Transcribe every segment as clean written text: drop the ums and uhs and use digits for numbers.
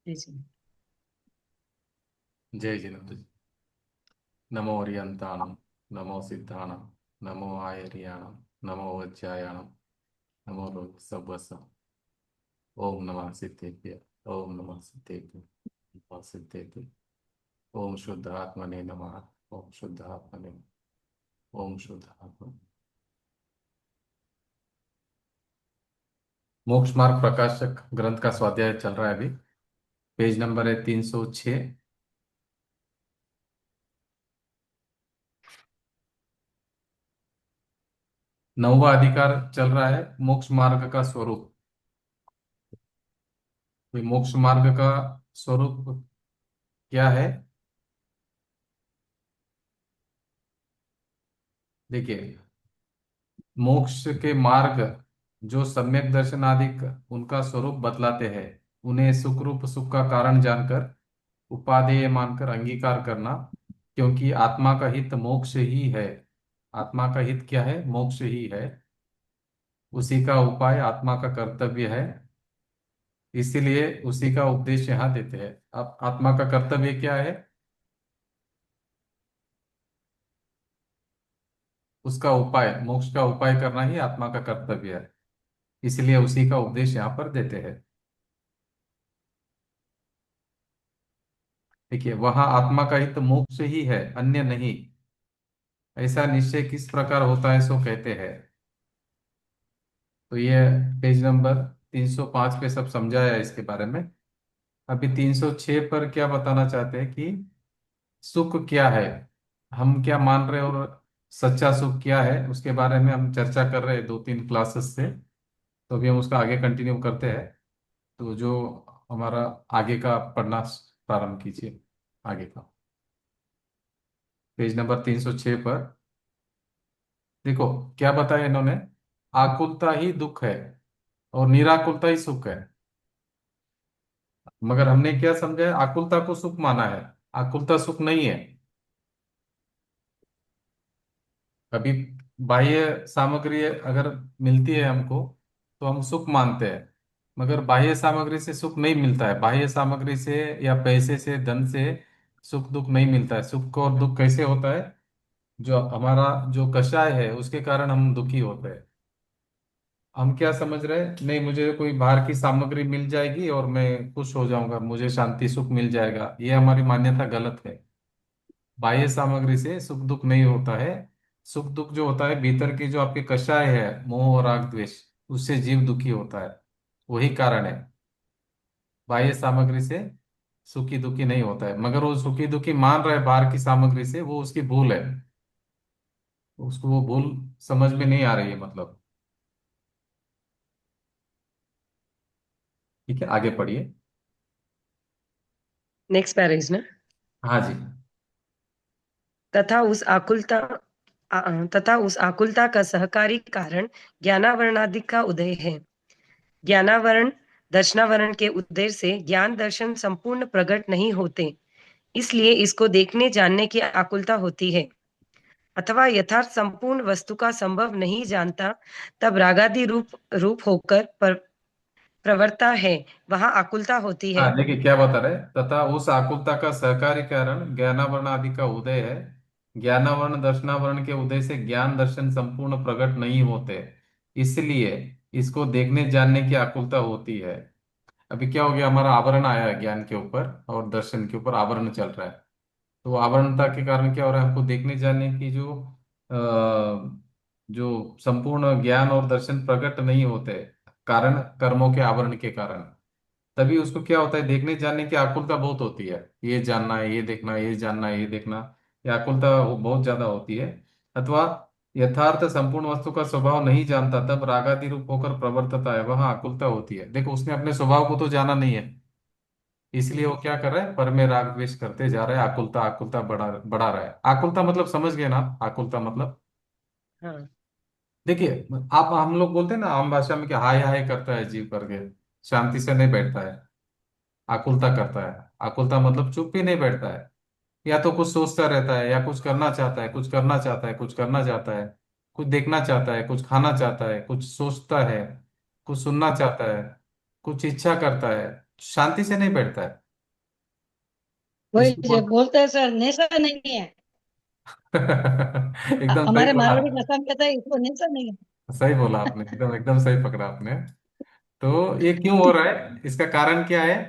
जी जी। जय जिनेन्द्र जी। नमो ओरियंताणम, नमो सिद्धाणम, नमो आयरियाणम, नमो वज्जायाणम, नमो सब्बस। ओम नमः सिद्धेभ्य, ओम नमः सिद्धेभ्य, नमः सिद्धेभ्य। ओम शुद्ध आत्मने नमः, ओम शुद्ध आत्मने, ओम शुद्ध आत्मा। मोक्ष मार्ग प्रकाशक ग्रंथ का स्वाध्याय चल रहा है अभी। पेज नंबर है 306। 9वां अधिकार चल रहा है, मोक्ष मार्ग का स्वरूप। ये मोक्ष मार्ग का स्वरूप क्या है? देखिए, मोक्ष के मार्ग जो सम्यक दर्शन आदि उनका स्वरूप बतलाते हैं, उन्हें सुख रूप सुख का कारण जानकर उपादेय मानकर अंगीकार करना। क्योंकि आत्मा का हित मोक्ष ही है। आत्मा का हित क्या है? मोक्ष ही है। उसी का उपाय आत्मा का कर्तव्य है। इसीलिए उसी का उपदेश यहाँ देते हैं। अब आत्मा का कर्तव्य क्या है? उसका उपाय, मोक्ष का उपाय करना ही आत्मा का कर्तव्य है। इसलिए उसी का उपदेश यहाँ पर देते हैं। देखिए, वहां आत्मा का हित मोक्ष ही है, अन्य नहीं। ऐसा निश्चय किस प्रकार होता है, सो कहते हैं। तो ये पेज नंबर 305 पे सब समझाया है इसके बारे में। अभी 306 पर क्या बताना चाहते हैं कि सुख क्या है, हम क्या मान रहे हैं, और सच्चा सुख क्या है, उसके बारे में हम चर्चा कर रहे हैं 2-3 क्लासेस से। तो अभी हम उसका आगे कंटिन्यू करते हैं। तो जो हमारा आगे का पढ़ना प्रारंभ कीजिए, आगे का पेज नंबर 306 पर। देखो क्या बताया इन्होंने। आकुलता ही दुख है और निराकुलता ही सुख है। मगर हमने क्या समझा है? आकुलता को सुख माना है। आकुलता सुख नहीं है। कभी बाह्य सामग्री अगर मिलती है हमको, तो हम सुख मानते हैं। मगर बाह्य सामग्री से सुख नहीं मिलता है। बाह्य सामग्री से या पैसे से, धन से सुख दुख नहीं मिलता है। सुख और दुख कैसे होता है? जो हमारा जो कषाय है उसके कारण हम दुखी होते हैं। हम क्या समझ रहे हैं? नहीं, मुझे कोई बाहर की सामग्री मिल जाएगी और मैं खुश हो जाऊंगा, मुझे शांति सुख मिल जाएगा। ये हमारी मान्यता गलत है। बाह्य सामग्री से सुख दुख नहीं होता है। सुख दुख जो होता है भीतर की जो आपके कषाय है, मोह और राग द्वेष, उससे जीव दुखी होता है। वही कारण है। बाह्य सामग्री से सुखी दुखी नहीं होता है। मगर वो सुखी दुखी मान रहा है बाहर की सामग्री से, वो उसकी भूल है। उसको वो भूल समझ में नहीं आ रही है, मतलब। ठीक है, आगे पढ़िए। नेक्स्ट पैरेज ना। हाँ जी। तथा उस आकुलता तथा उस आकुलता का सहकारी कारण ज्ञानावरणादि का उदय है। ज्ञानावरण दर्शनावरण के उदय से ज्ञान दर्शन संपूर्ण प्रकट नहीं होते, इसलिए इसको देखने जानने की आकुलता होती है। अथवा यथार्थ संपूर्ण वस्तु का संभव नहीं जानता, तब रागादि रूप रूप होकर प्रवर्ता है, वहां आकुलता होती है। हाँ, देखिए क्या बता रहे हैं। तथा उस आकुलता का सहकारी कारण ज्ञानावरण आदि का उदय है। ज्ञानावरण दर्शनावरण के उदय से ज्ञान दर्शन संपूर्ण प्रकट नहीं होते, इसलिए इसको देखने जानने की आकुलता होती है। अभी क्या हो गया, हमारा आवरण आया है ज्ञान के ऊपर और दर्शन के ऊपर आवरण चल रहा है। तो आवरणता के कारण क्या हो रहा है, हमको देखने जानने की जो संपूर्ण ज्ञान और दर्शन प्रकट नहीं होते, कारण कर्मों के आवरण के कारण। तभी उसको क्या होता है, देखने जानने की आकुलता बहुत होती है। ये जानना है, ये देखना है, ये जानना है, ये देखना। ये आकुलता बहुत ज्यादा होती है। अथवा यथार्थ संपूर्ण वस्तु का स्वभाव नहीं जानता, तब रागादि रूप होकर प्रवर्तता है, वहां आकुलता होती है। देखो, उसने अपने स्वभाव को तो जाना नहीं है, इसलिए वो क्या कर रहा है, पर में राग द्वेष करते जा रहा है। आकुलता आकुलता बढ़ा बढ़ा रहा है। आकुलता मतलब समझ गए ना? आकुलता मतलब, हाँ। देखिए, आप हम लोग बोलते हैं ना आम भाषा में कि हाय हाय करता है जीव करके, शांति से नहीं बैठता है, आकुलता करता है। आकुलता मतलब चुप ही नहीं बैठता है। या तो कुछ सोचता रहता है, या कुछ करना चाहता है, कुछ करना चाहता है, कुछ करना चाहता है, कुछ देखना चाहता है, कुछ खाना चाहता है, कुछ सोचता है, कुछ सुनना चाहता है, कुछ इच्छा करता है। शांति से नहीं बैठता है। वही इसको जो बोल बोलते हैं सर, नेशा नहीं है। एकदम सही हमारे बोला। मारवाड़ी भाषा में कहता है इसको नेशा नहीं है। सही बोला आपने, एकदम एकदम सही पकड़ा आपने। तो ये क्यों हो रहा है, इसका कारण क्या है?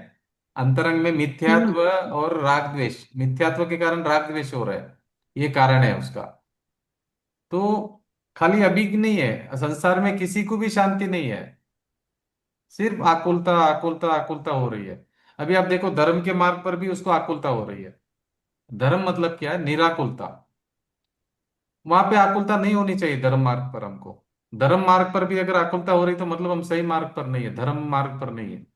अंतरंग में हम्म। मिथ्यात्व और राग द्वेष, मिथ्यात्व के कारण राग द्वेष हो रहा है, ये कारण है उसका। तो खाली अभी की नहीं है, संसार में किसी को भी शांति नहीं है, सिर्फ आकुलता आकुलता आकुलता हो रही है। अभी आप देखो धर्म के मार्ग पर भी उसको आकुलता हो रही है। धर्म मतलब क्या है? निराकुलता। वहां पे आकुलता नहीं होनी चाहिए धर्म मार्ग पर हमको। धर्म मार्ग पर भी अगर आकुलता हो रही तो मतलब हम सही मार्ग पर नहीं है, धर्म मार्ग पर नहीं है।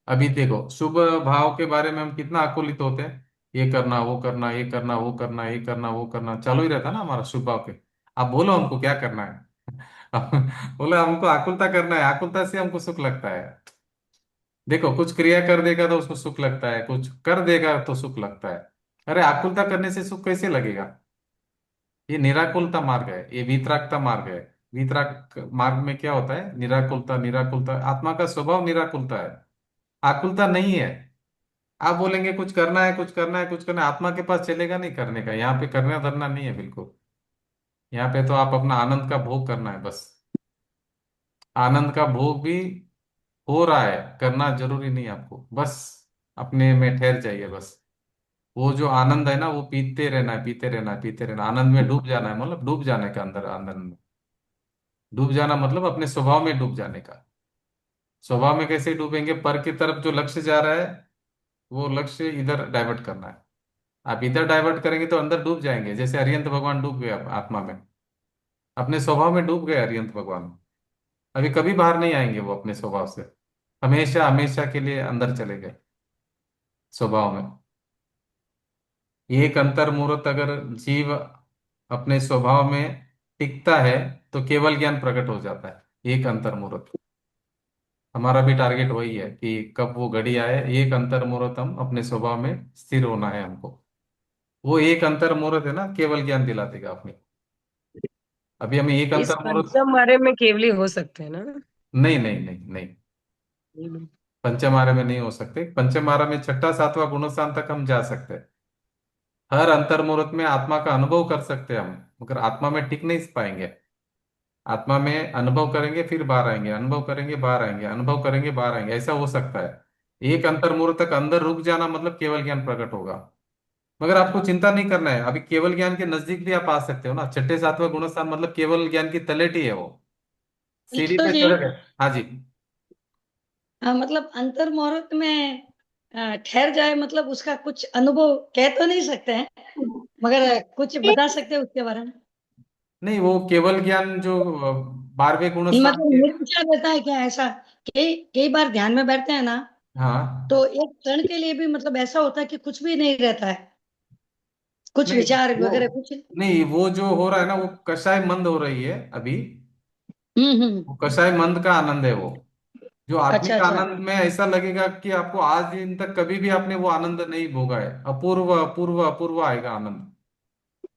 अभी देखो शुभ भाव के बारे में हम कितना आकुलित होते हैं, ये करना वो करना, ये करना वो करना, ये करना वो करना, चालू ही रहता ना हमारा शुभ भाव के। आप बोलो हमको क्या करना है। बोले हमको आकुलता करना है, आकुलता से हमको सुख लगता है। देखो कुछ क्रिया कर देगा तो उसको सुख लगता है, कुछ कर देगा तो सुख लगता है। अरे आकुलता करने से सुख कैसे लगेगा? ये निराकुलता मार्ग है, ये वीतरागता मार्ग है। वीतराग मार्ग में क्या होता है? निराकुलता, निराकुलता, आत्मा का स्वभाव निराकुलता है, आकुलता नहीं है। आप बोलेंगे कुछ करना है, कुछ करना है, कुछ करना है, आत्मा के पास चलेगा नहीं करने का, यहाँ पे करना धरना नहीं है बिल्कुल। यहाँ पे तो आप अपना आनंद का भोग करना है बस। आनंद का भोग भी हो रहा है, करना जरूरी नहीं आपको, बस अपने में ठहर जाइए बस। वो जो आनंद है ना, वो पीते रहना है, पीते रहना है, पीते रहना, आनंद में डूब जाना है, मतलब डूब जाने का, अंदर अंदर में डूब जाना, मतलब अपने स्वभाव में डूब जाने का। स्वभाव में कैसे डूबेंगे? पर की तरफ जो लक्ष्य जा रहा है, वो लक्ष्य इधर डाइवर्ट करना है। आप इधर डाइवर्ट करेंगे तो अंदर डूब जाएंगे, जैसे अरिहंत भगवान डूब गए आत्मा में, अपने स्वभाव में डूब गए अरिहंत भगवान। अभी कभी बाहर नहीं आएंगे वो अपने स्वभाव से, हमेशा हमेशा के लिए अंदर चले गए स्वभाव में। एक अंतर मुहूर्त अगर जीव अपने स्वभाव में टिकता है तो केवल ज्ञान प्रकट हो जाता है, एक अंतर मुहूर्त। हमारा भी टारगेट वही है कि कब वो घड़ी आए, एक अंतर मुहूर्त हम अपने स्वभाव में स्थिर होना है हमको। वो एक अंतर मुहूर्त है ना, केवल ज्ञान दिला देगा अपने। अभी हमें एक इस अंतर मुहूर्त। पंचम बारे में केवली हो सकते हैं ना? नहीं नहीं नहीं नहीं, पंचम आरे में नहीं हो सकते। पंचम आरे में छठा सातवां गुणस्थान तक हम जा सकते हैं, हर अंतर मुहूर्त में आत्मा का अनुभव कर सकते हैं हम, मगर आत्मा में टिक नहीं पाएंगे। आत्मा में अनुभव करेंगे फिर बाहर आएंगे, अनुभव करेंगे बाहर आएंगे, अनुभव करेंगे बाहर आएंगे, ऐसा हो सकता है। एक अंतर मुहूर्त तक अंदर रुक जाना मतलब केवल ज्ञान प्रकट होगा। मगर आपको चिंता नहीं करना है, अभी केवल ज्ञान के नजदीक भी आप आ सकते हो ना, छठे सातवां गुणस्थान मतलब केवल ज्ञान की तलेटी है वो, सीढ़ी तो पे जी, चढ़ गए। हाँ जी। हाँ, मतलब अंतर मुहूर्त में ठहर जाए, मतलब उसका कुछ अनुभव कह तो नहीं सकते हैं, मगर कुछ बता सकते हैं उसके बारे में। नहीं, वो केवल ज्ञान जो 12वें गुणस्थान मतलब के। निर्विचार रहता है क्या ऐसा? कई कई बार ध्यान में बैठते हैं ना, हाँ। तो एक क्षण के लिए भी मतलब ऐसा होता है कि कुछ भी नहीं रहता है, कुछ नहीं विचार वो, वगैरह कुछ। नहीं वो जो हो रहा है ना, वो कषाय मंद हो रही है अभी। हम्म। वो कषाय मंद का आनंद है वो। जो अच्छा आत्मिक अच्छा। आनंद में ऐसा लगेगा कि आपको आज दिन तक कभी भी आपने वो आनंद नहीं भोगा है, अपूर्व अपूर्व अपूर्व आएगा आनंद।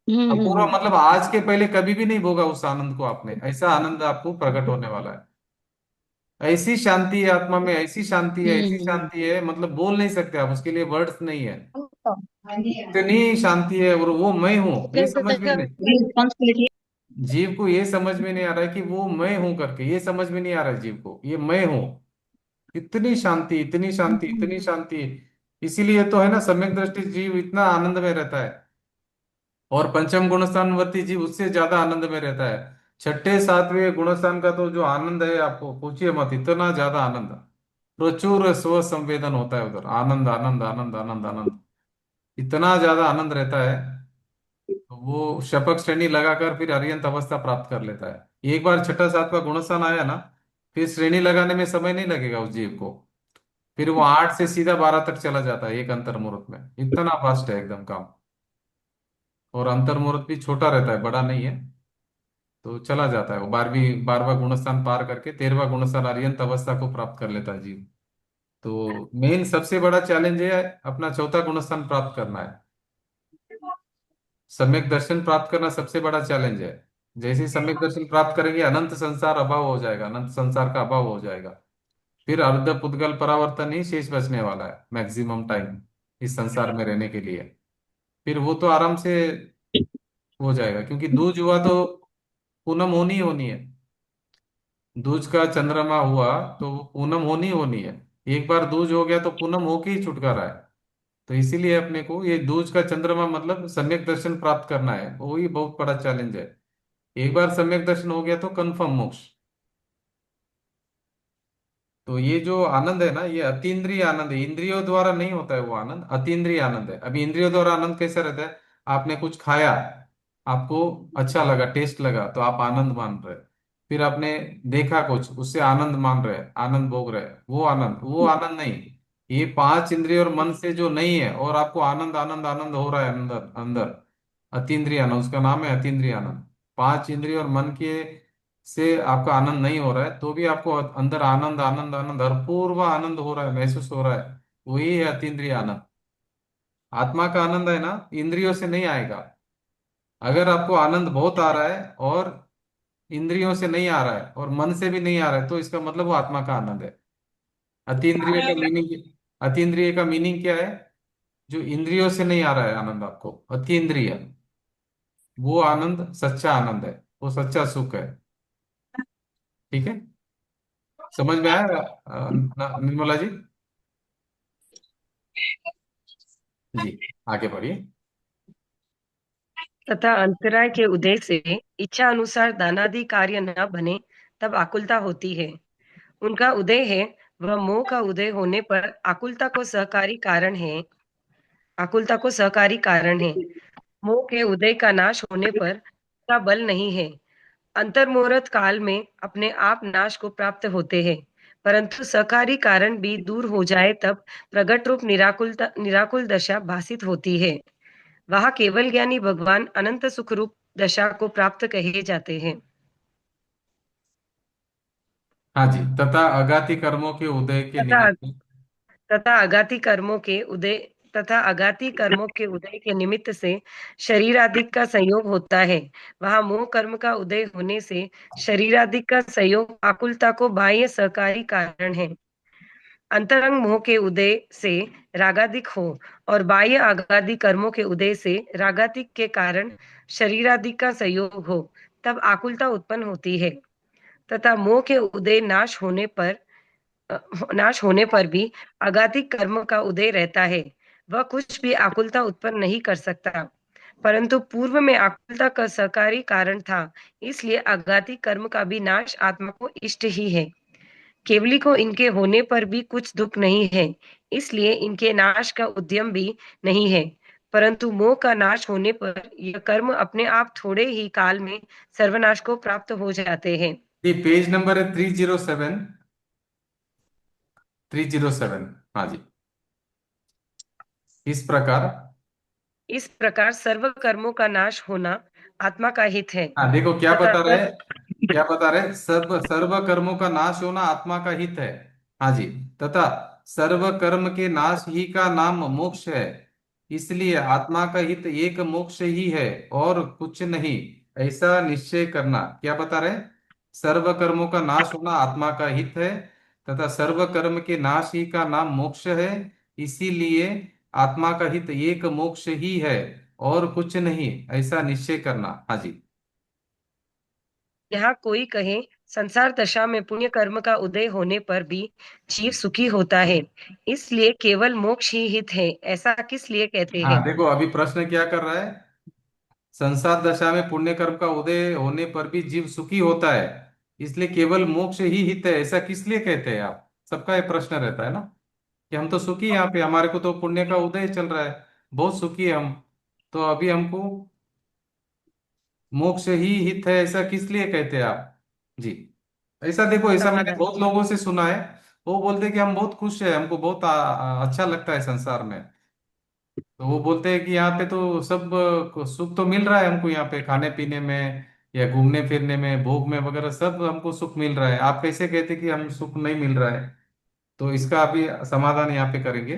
अपूर्व हम्म। मतलब आज के पहले कभी भी नहीं भोगा उस आनंद को आपने, ऐसा आनंद आपको प्रकट होने वाला है। ऐसी शांति है आत्मा में, ऐसी शांति है, ऐसी हम्म। शांति है, मतलब बोल नहीं सकते आप, उसके लिए वर्ड्स नहीं है। हम्म। इतनी शांति है, और वो मैं हूं ये समझ में नहीं। रिस्पॉन्सिबिलिटी। जीव को ये समझ में नहीं आ रहा है कि वो मैं हूं करके, ये समझ में नहीं आ रहा है जीव को, ये मैं हूं। इतनी शांति, इतनी शांति, इतनी शांति। इसीलिए तो है ना, सम्यक दृष्टि जीव इतना आनंद में रहता है, और पंचम गुणस्थानवर्ती जीव उससे ज्यादा आनंद में रहता है। छठे सातवें गुणस्थान का तो जो आनंद है आपको पूछिए मत, इतना ज्यादा आनंद, प्रचुर स्व संवेदन होता है उधर, आनंद आनंद आनंद आनंद आनंद, इतना ज्यादा आनंद रहता है। तो वो शपथ श्रेणी लगाकर फिर अर्यंत अवस्था प्राप्त कर लेता है। एक बार छठा सातवां गुणस्थान आया ना, फिर श्रेणी लगाने में समय नहीं लगेगा उस जीव को। फिर वो 8 से सीधा 12 तक चला जाता है एक अंतर मुहूर्त में, इतना फास्ट है एकदम काम। और अंतर मुहूर्त भी छोटा रहता है, बड़ा नहीं है। तो चला जाता है वो 12वां गुणस्थान पार करके 13वां गुणस्थान अर्यंत अवस्था को प्राप्त कर लेता है जीव। तो मेन सबसे बड़ा चैलेंज है अपना चौथा गुणस्थान प्राप्त करना है। सम्यक दर्शन प्राप्त करना सबसे बड़ा चैलेंज है। जैसे ही सम्यक दर्शन प्राप्त करेंगे, अनंत संसार अभाव हो जाएगा, अनंत संसार का अभाव हो जाएगा। फिर अर्ध पुद्गल परावर्तन ही शेष बचने वाला है मैक्सिमम टाइम इस संसार में रहने के लिए। फिर वो तो आराम से हो जाएगा, क्योंकि दूज हुआ तो पूनम होनी ही होनी है। दूज का चंद्रमा हुआ तो वो पूनम होनी ही होनी है। एक बार दूज हो गया तो पूनम होके ही छुटकारा है। तो इसीलिए अपने को ये दूज का चंद्रमा मतलब सम्यक दर्शन प्राप्त करना है, वही बहुत बड़ा चैलेंज है। एक बार सम्यक दर्शन हो गया तो कंफर्म मोक्ष। तो ये जो आनंद है ना, ये अतीन्द्रिय आनंद है, इंद्रियों द्वारा नहीं होता है वो आनंद, अतीन्द्रिय आनंद है। अभी इंद्रियों द्वारा आनंद कैसा रहता है? आपने कुछ खाया, आपको अच्छा लगा, टेस्ट लगा, तो आप आनंद मान रहे। फिर आपने देखा कुछ, उससे आनंद मान रहे, आनंद भोग रहे, वो आनंद नहीं। ये पांच इंद्रिय और मन से जो नहीं है, और आपको आनंद आनंद आनंद हो रहा है अंदर अंदर, अतीन्द्रिय आनंद, उसका नाम है अतीन्द्रिय आनंद। पांच इंद्रिय और मन के से आपका आनंद नहीं हो रहा है, तो भी आपको अंदर आनंद आनंद आनंद अपूर्व आनंद हो रहा है, महसूस हो रहा है, वही है अतीन्द्रिय आनंद। आत्मा का आनंद है ना, इंद्रियों से नहीं आएगा। अगर आपको आनंद बहुत आ रहा है और इंद्रियों से नहीं आ रहा है और मन से भी नहीं आ रहा है, तो इसका मतलब वो आत्मा का आनंद है। अतीन्द्रिय का मीनिंग, अतीन्द्रिय का मीनिंग क्या है? जो इंद्रियों से नहीं आ रहा है आनंद आपको, अतीन्द्रिय, वो आनंद सच्चा आनंद है, वो सच्चा सुख है। ठीक है, समझ में आया निर्मला जी? जी, आगे बढ़िए। तथा अंतराय के उदय से इच्छा अनुसार दानादि कार्य न बने तब आकुलता होती है। उनका उदय है वह मोह का उदय होने पर आकुलता को सहकारी कारण है। मोह के उदय का नाश होने पर का बल नहीं है। अंतर्मुहूर्त काल में अपने आप नाश को प्राप्त होते हैं, परंतु सकारी कारण भी दूर हो जाए तब प्रगट रूप निराकुल दशा भासित होती है। वहाँ केवल ज्ञानी भगवान अनंत सुख रूप दशा को प्राप्त कहे जाते हैं। हाँ जी, तथा अघाती कर्मों के उदय के तथा निमित्त। तथा आघाती कर्मों के उदय तथा आघाती कर्मों के उदय के निमित्त से शरीरादिक का संयोग होता है। वहाँ मोह कर्म का उदय होने से शरीरादिक का संयोग आकुलता को बाह्य सहकारी कारण है। अंतरंग मोह के उदय से रागादिक हो और बाह्य आगादि कर्मों के उदय से रागादिक के कारण शरीरादिक का संयोग हो, तब आकुलता उत्पन्न होती है। तथा मोह के उदय अ, नाश होने पर भी आगातिक कर्म का उदय रहता है। वह कुछ भी आकुलता उत्पन्न नहीं कर सकता, परंतु पूर्व में आकुलता का सहकारी कारण था, इसलिए आगातिक कर्म का भी नाश आत्मा को इष्ट ही है। केवली को इनके होने पर भी कुछ दुख नहीं है, इसलिए इनके नाश का उद्यम भी नहीं है। परंतु मोह का नाश होने पर यह कर्म अपने आप थोड़े ही काल में सर्वनाश को प्राप्त हो जाते हैं। ये पेज नंबर है 307। 307, हाँ जी। इस प्रकार, इस प्रकार सर्व कर्मों का नाश होना आत्मा का हित है। हाँ देखो क्या तथा बता रहे, सर्व क्या बता रहे, सर्व सर्व कर्मों का नाश होना आत्मा का हित है। हाँ जी, तथा सर्व कर्म के नाश ही का नाम मोक्ष है। इसलिए आत्मा का हित एक मोक्ष ही है और कुछ नहीं, ऐसा निश्चय करना। क्या बता रहे? सर्व कर्मों का नाश होना आत्मा का हित है, तथा सर्व कर्म के नाश ही का नाम मोक्ष है। इसीलिए आत्मा का हित एक मोक्ष ही है और कुछ नहीं, ऐसा निश्चय करना। हाँ जी। यहाँ कोई कहे संसार दशा में पुण्य कर्म का उदय होने पर भी जीव सुखी होता है, इसलिए केवल मोक्ष ही हित है, ऐसा किस लिए कहते हाँ हैं? देखो, अभी प्रश्न क्या कर रहा है? संसार दशा में पुण्य कर्म का उदय होने पर भी जीव सुखी होता है, इसलिए केवल मोक्ष ही हित है, ऐसा किस लिए कहते हैं आप? सबका ये प्रश्न रहता है ना, कि हम तो सुखी हैं यहाँ पे, हमारे को तो पुण्य का उदय चल रहा है, बहुत सुखी है हम, तो अभी हमको मोक्ष ही हित है, ऐसा किस लिए कहते हैं आप? जी, ऐसा देखो, ऐसा मैंने समाधान बहुत लोगों से सुना है। वो बोलते हैं कि हम बहुत खुश है, हमको बहुत अच्छा लगता है संसार में। तो वो बोलते हैं कि यहाँ पे तो सब सुख तो मिल रहा है हमको, यहाँ पे खाने पीने में या घूमने फिरने में, भोग में वगैरह, सब हमको सुख मिल रहा है। आप कैसे कहते कि हम सुख नहीं मिल रहा है? तो इसका अभी समाधान यहाँ पे करेंगे।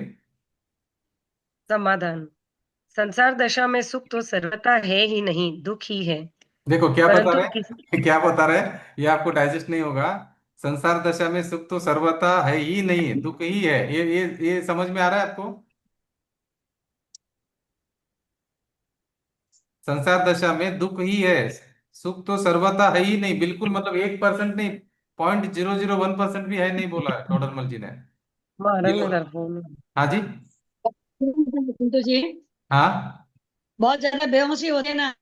समाधान संसार दशा में सुख तो सर्वथा है ही नहीं, दुख ही है। देखो क्या बता परंतु रहे हैं, क्या बता रहे हैं, ये आपको डाइजेस्ट नहीं होगा। संसार दशा में सुख तो सर्वथा है ही नहीं, दुख ही है। ये समझ में आ रहा है आपको? संसार दशा में दुख ही है, सुख तो सर्वथा है ही नहीं, बिल्कुल मतलब 1% नहीं, 0.001% भी है नहीं, बोला है टोडरमल जी ने। ये मारंग लो। में दर्पण। हाँ जी। चिंटू जी, हाँ बहुत ज्यादा बेहोशी होती है ना,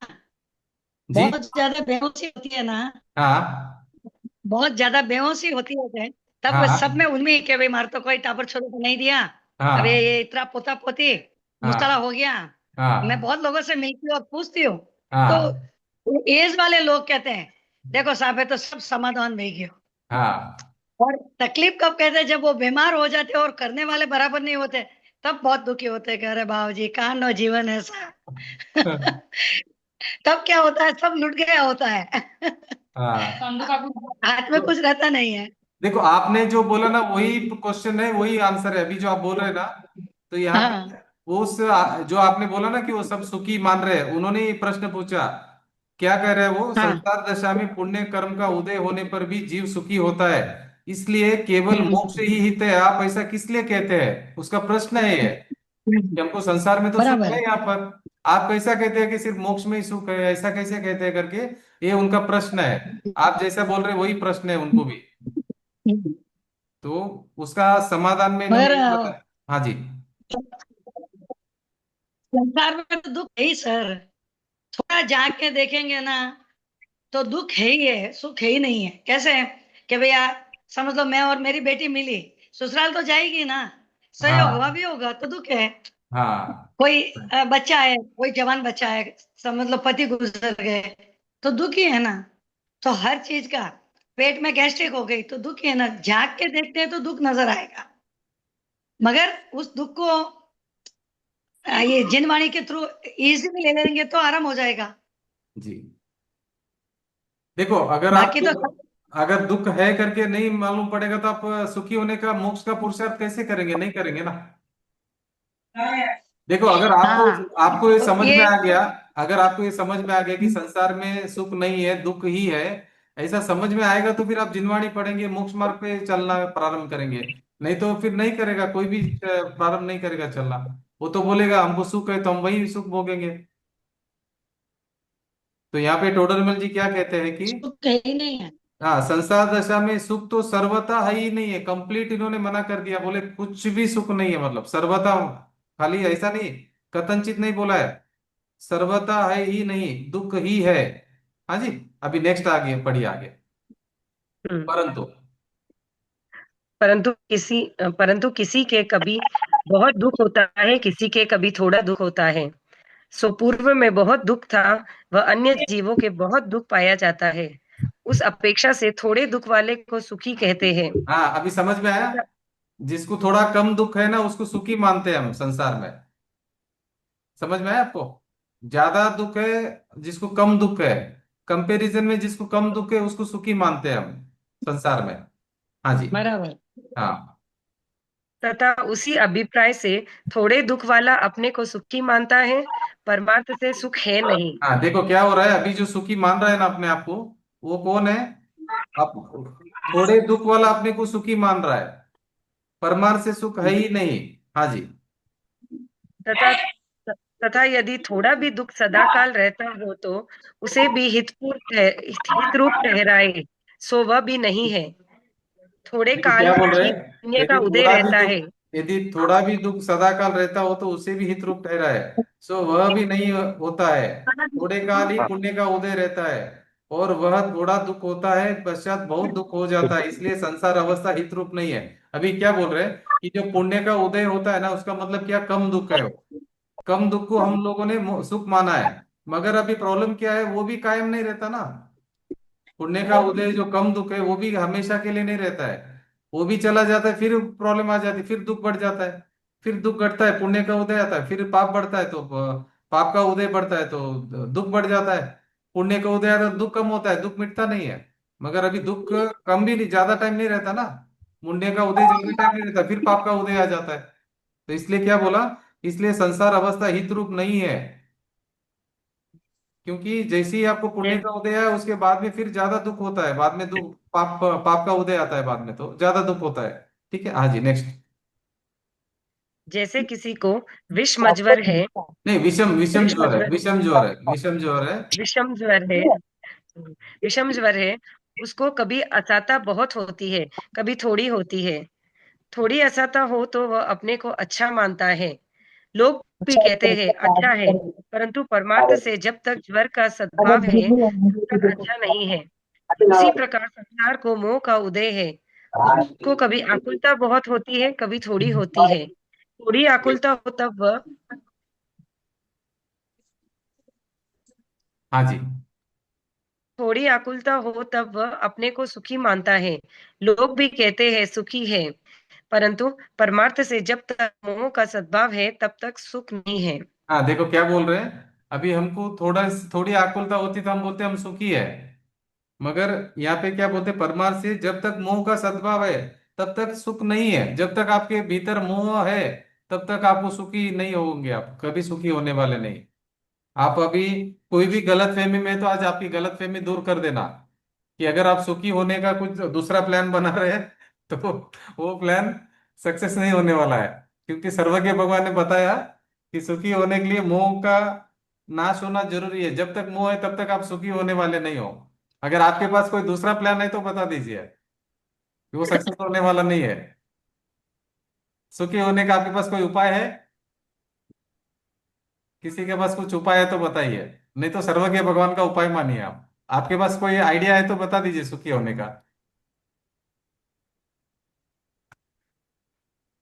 जी। बहुत ज्यादा बेहोशी होती है ना, हाँ बहुत ज्यादा बेहोशी होती है, तब सब में हाँ उनमें के भाई मार तो कोई टापर छोड़ो तो नहीं दिया। अब हाँ ये इतना पोता पोती मुश्तला हाँ हो गया। मैं हाँ बहुत लोगों से मिलती हूँ और पूछती हूँ, हाँ तो एज वाले लोग कहते हैं देखो साहब है तो सब समाधान में गयो। हाँ और तकलीफ कब कहते हैं, जब वो बीमार हो जाते हैं और करने वाले बराबर नहीं होते, तब बहुत दुखी होते हैं कि अरे बाबू जी कहाँ नो जीवन ऐसा। तब क्या होता है, सब लुट गया होता है। हाँ। हाथ में तो कुछ रहता नहीं है। देखो, आपने जो बोला ना वही क्वेश्चन है, वही आंसर है अभी जो आप बोल रहे हैं ना। तो यहाँ पे हाँ जो आपने बोला ना कि वो सब सुखी मान रहे हैं, उन्होंने ये प्रश्न पूछा, क्या कह रहे हैं वो, हाँ। संसार दशा में पुण्य कर्म का उदय होने पर भी जीव सुखी होता है, इसलिए केवल मोक्ष ही हित है। आप ऐसा किस लिए कहते हैं, उसका प्रश्न है ये, कि हमको संसार में तो सुख है बराबर। यहाँ पर, आप कैसा कहते हैं कि सिर्फ मोक्ष में ही सुख है, ऐसा कैसे कहते हैं करके, ये उनका प्रश्न है। आप जैसा बोल रहे हैं वही प्रश्न है उनको भी। तो उसका समाधान में इन्होंने मगर ये बताया। हाँ जी। संसार में तो दुख है ही सर, थोड़ा जाग के देखेंगे ना तो दुख है ही है, सुख है ही नहीं है। कैसे है कि भैया, समझ लो मैं और मेरी बेटी मिली, ससुराल तो जाएगी ना, संयोग हुआ हाँ भी होगा तो दुख है। हाँ कोई बच्चा है, कोई जवान बच्चा है, समझ लो पति गुजर गए, तो दुख ही है ना। तो हर चीज का, पेट में गैस्ट्रिक हो गई तो दुख ही है ना। जाग के देखते हैं तो दुख नजर आएगा, मगर उस दुख को ये जिनवाणी के थ्रू इजीली ले लेंगे तो आराम हो जाएगा। जी। देखो, अगर बाकी आपको तो अगर दुख है करके नहीं मालूम पड़ेगा तो आप सुखी होने का, मोक्ष का पुरुषार्थ कैसे करेंगे, नहीं करेंगे ना। देखो, अगर आपको हाँ, आपको ये तो समझ में ये आ गया, अगर आपको ये समझ में आ गया कि संसार में सुख नहीं है, दुख ही है, ऐसा समझ में आएगा तो फिर आप जिनवाणी पढ़ेंगे, मोक्ष मार्ग पे चलना प्रारंभ करेंगे। नहीं तो फिर नहीं करेगा, कोई भी प्रारंभ नहीं करेगा चलना। वो तो बोलेगा हमको सुख है तो हम वही सुख भोगेंगे। तो यहाँ पे टोडरमल जी क्या कहते हैं कि सुख है ही नहीं है। हाँ, संसार दशा में सुख तो सर्वथा है ही नहीं है, कंप्लीट इन्होंने मना कर दिया, बोले कुछ भी सुख नहीं है, मतलब सर्वथा, खाली ऐसा नहीं, कथनचित नहीं बोला है, सर्वथा है ही नहीं, दुख ही है। हाँ जी। अभी नेक्स्ट आगे पढ़िए आगे। हम्म। परंतु। परंतु किसी के कभी बहुत दुख होता है, किसी के कभी थोड़ा दुख होता है। सो पूर्व में बहुत दुख था, वह अन्य जीवों के बहुत दुख पाया जाता है। उस अपेक्षा से थोड़े दुख वाले को सुखी कहते हैं। हाँ, अभी समझ में आया। जिसको थोड़ा कम दुख है ना उसको सुखी मानते हैं हम संसार में। समझ में आया आपको? ज्यादा दुख है जिसको कम दुख है, कंपैरिजन में जिसको कम दुख है उसको सुखी मानते हैं हम संसार में। हाँ जी। बराबर। हाँ तथा उसी अभिप्राय से थोड़े दुख वाला अपने को सुखी मानता है, परमार्थ से सुख है नहीं। हाँ, देखो क्या हो रहा है, अभी जो सुखी मान रहा है ना अपने आप को, वो कौन है? आप, थोड़े दुख वाला अपने को सुखी मान रहा है, परमार्थ से सुख है ही नहीं। हाँ जी। तथा तथा यदि थोड़ा भी दुख सदा काल रहता हो तो उसे भी हितरूप ठहराए, सो वह भी नहीं है। थोड़े देखो काल क्या बोल रहे ही हैं, पुण्य का उदय रहता है। यदि थोड़ा भी दुख सदा काल रहता हो तो उसे भी हित रूप ठहरा है, सो वह भी नहीं होता है। थोड़े काल ही पुण्य का उदय रहता है, और वह थोड़ा दुख होता है, पश्चात बहुत दुख हो जाता है, इसलिए संसार अवस्था हित रूप नहीं है। अभी क्या बोल रहे हैं कि जो पुण्य का उदय होता है ना, उसका मतलब क्या, कम दुख है वो। कम दुख को हम लोगों ने सुख माना है, मगर अभी प्रॉब्लम क्या है, वो भी कायम नहीं रहता ना। पुण्य का उदय जो कम दुख है वो भी हमेशा के लिए नहीं रहता है, वो भी चला जाता है, फिर प्रॉब्लम आ जाती है, फिर दुख बढ़ जाता है, फिर दुख घटता है, पुण्य का उदय आता है, फिर पाप बढ़ता है तो पाप का उदय बढ़ता है तो दुख बढ़ जाता है। पुण्य का उदय आता है तो दुख कम होता है, दुख मिटता नहीं है। मगर अभी दुख कम भी नहीं, ज्यादा टाइम नहीं रहता ना, पुण्य का उदय ज्यादा टाइम नहीं रहता, फिर पाप का उदय आ जाता है। तो इसलिए क्या बोला, इसलिए संसार अवस्था हित रूप नहीं है। क्योंकि जैसे ही आपको पुण्य जै- का उदय है उसके बाद में फिर ज्यादा दुख होता है, बाद में दुख, पाप पाप का उदय आता है बाद में, तो ज्यादा दुख होता है। ठीक है, हाँ जी, नेक्स्ट। जैसे किसी को विषम ज्वर है, नहीं, विषम विषम विषम ज्वर है, ज्वर विषम ज्वर है, विषम ज्वर है। विषम ज्वर है विषम ज्वर है, उसको कभी असहता बहुत होती है, कभी थोड़ी होती है। थोड़ी असहता हो तो वह अपने को अच्छा मानता है। लोग भी कहते हैं अच्छा है, परंतु परमार्थ से जब तक ज्वर का सद्भाव है तब तक अच्छा नहीं है। उसी प्रकार संसार को मोह का उदय है, उसको कभी आकुलता बहुत होती है, कभी थोड़ी होती है। थोड़ी आकुलता हो तब वह हाँ जी। थोड़ी आकुलता हो तब वह अपने को सुखी मानता है। लोग भी कहते हैं सुखी है, परंतु परमार्थ से जब तक मोह का सद्भाव है तब तक सुख नहीं है। हाँ, देखो क्या बोल रहे हैं। अभी हमको थोड़ी आकुलता होती तो हम बोलते हैं हम सुखी है। मगर यहाँ पे क्या बोलते हैं, परमार्थ से जब तक मोह का सद्भाव है तब तक सुख नहीं है। जब तक आपके भीतर मोह है तब तक आपको सुखी नहीं होंगे, आप कभी सुखी होने वाले नहीं। आप अभी कोई भी गलत फहमी में, तो आज आपकी गलत फहमी दूर कर देना कि अगर आप सुखी होने का कुछ दूसरा प्लान बना रहे हैं तो वो प्लान सक्सेस नहीं होने वाला है। क्योंकि सर्वज्ञ भगवान ने बताया कि सुखी होने के लिए मोह का नाश होना जरूरी है। जब तक मोह है तब तक आप सुखी होने वाले नहीं हो। अगर आपके पास कोई दूसरा प्लान है तो बता दीजिए कि वो सक्सेस होने वाला नहीं है। सुखी होने का आपके पास कोई उपाय है? किसी के पास कुछ उपाय है तो बताइए, नहीं तो सर्वज्ञ भगवान का उपाय मानिए आप। आपके पास कोई आइडिया है तो बता दीजिए सुखी होने का।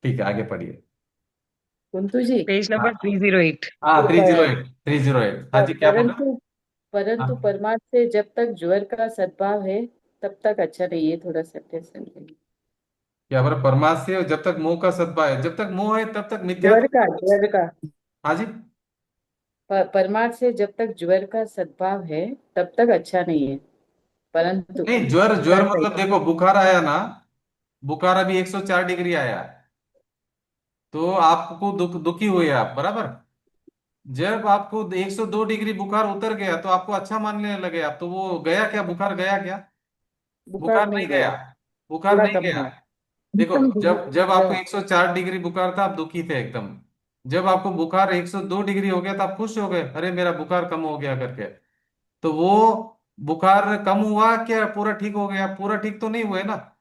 ठीक है, आगे पढ़िए। कुंतु जी, पेज नंबर हाँ 308। हाँ, थ्री जीरो प- एट 308, हाँ जी, क्या बोला? परंतु परंतु हाँ, परमार्थ से जब तक ज्वर का सद्भाव है तब तक अच्छा नहीं है। थोड़ा सत्य समझिए। क्या बोला? परमार्थ से जब तक मोह का सद्भाव है, जब तक मोह है तब तक मिथ्या ज्वर का हाँ जी। परमार्थ से जब तक ज्वर का सद्भाव है तब तक अच्छा नहीं है, परंतु नहीं, ज्वर ज्वर सर सही। मतलब देखो, बुखार आया ना, बुखार अभी 104 डिग्री आया, तो आपको दुखी हुए आप, बराबर। जब आपको 102 डिग्री बुखार उतर गया तो आपको अच्छा मानने लगे आप, तो वो गया क्या? बुखार गया क्या? बुखार बुखार नहीं नहीं गया, गया, बुखार थोड़ा नहीं कम गया। हुआ। देखो, जब जब आपको गया। 104 डिग्री बुखार था आप दुखी थे एकदम। जब आपको बुखार 102 डिग्री हो गया तो आप खुश हो गए, अरे मेरा बुखार कम हो गया करके। तो वो बुखार कम हुआ क्या पूरा ठीक हो गया? पूरा ठीक तो नहीं हुए ना।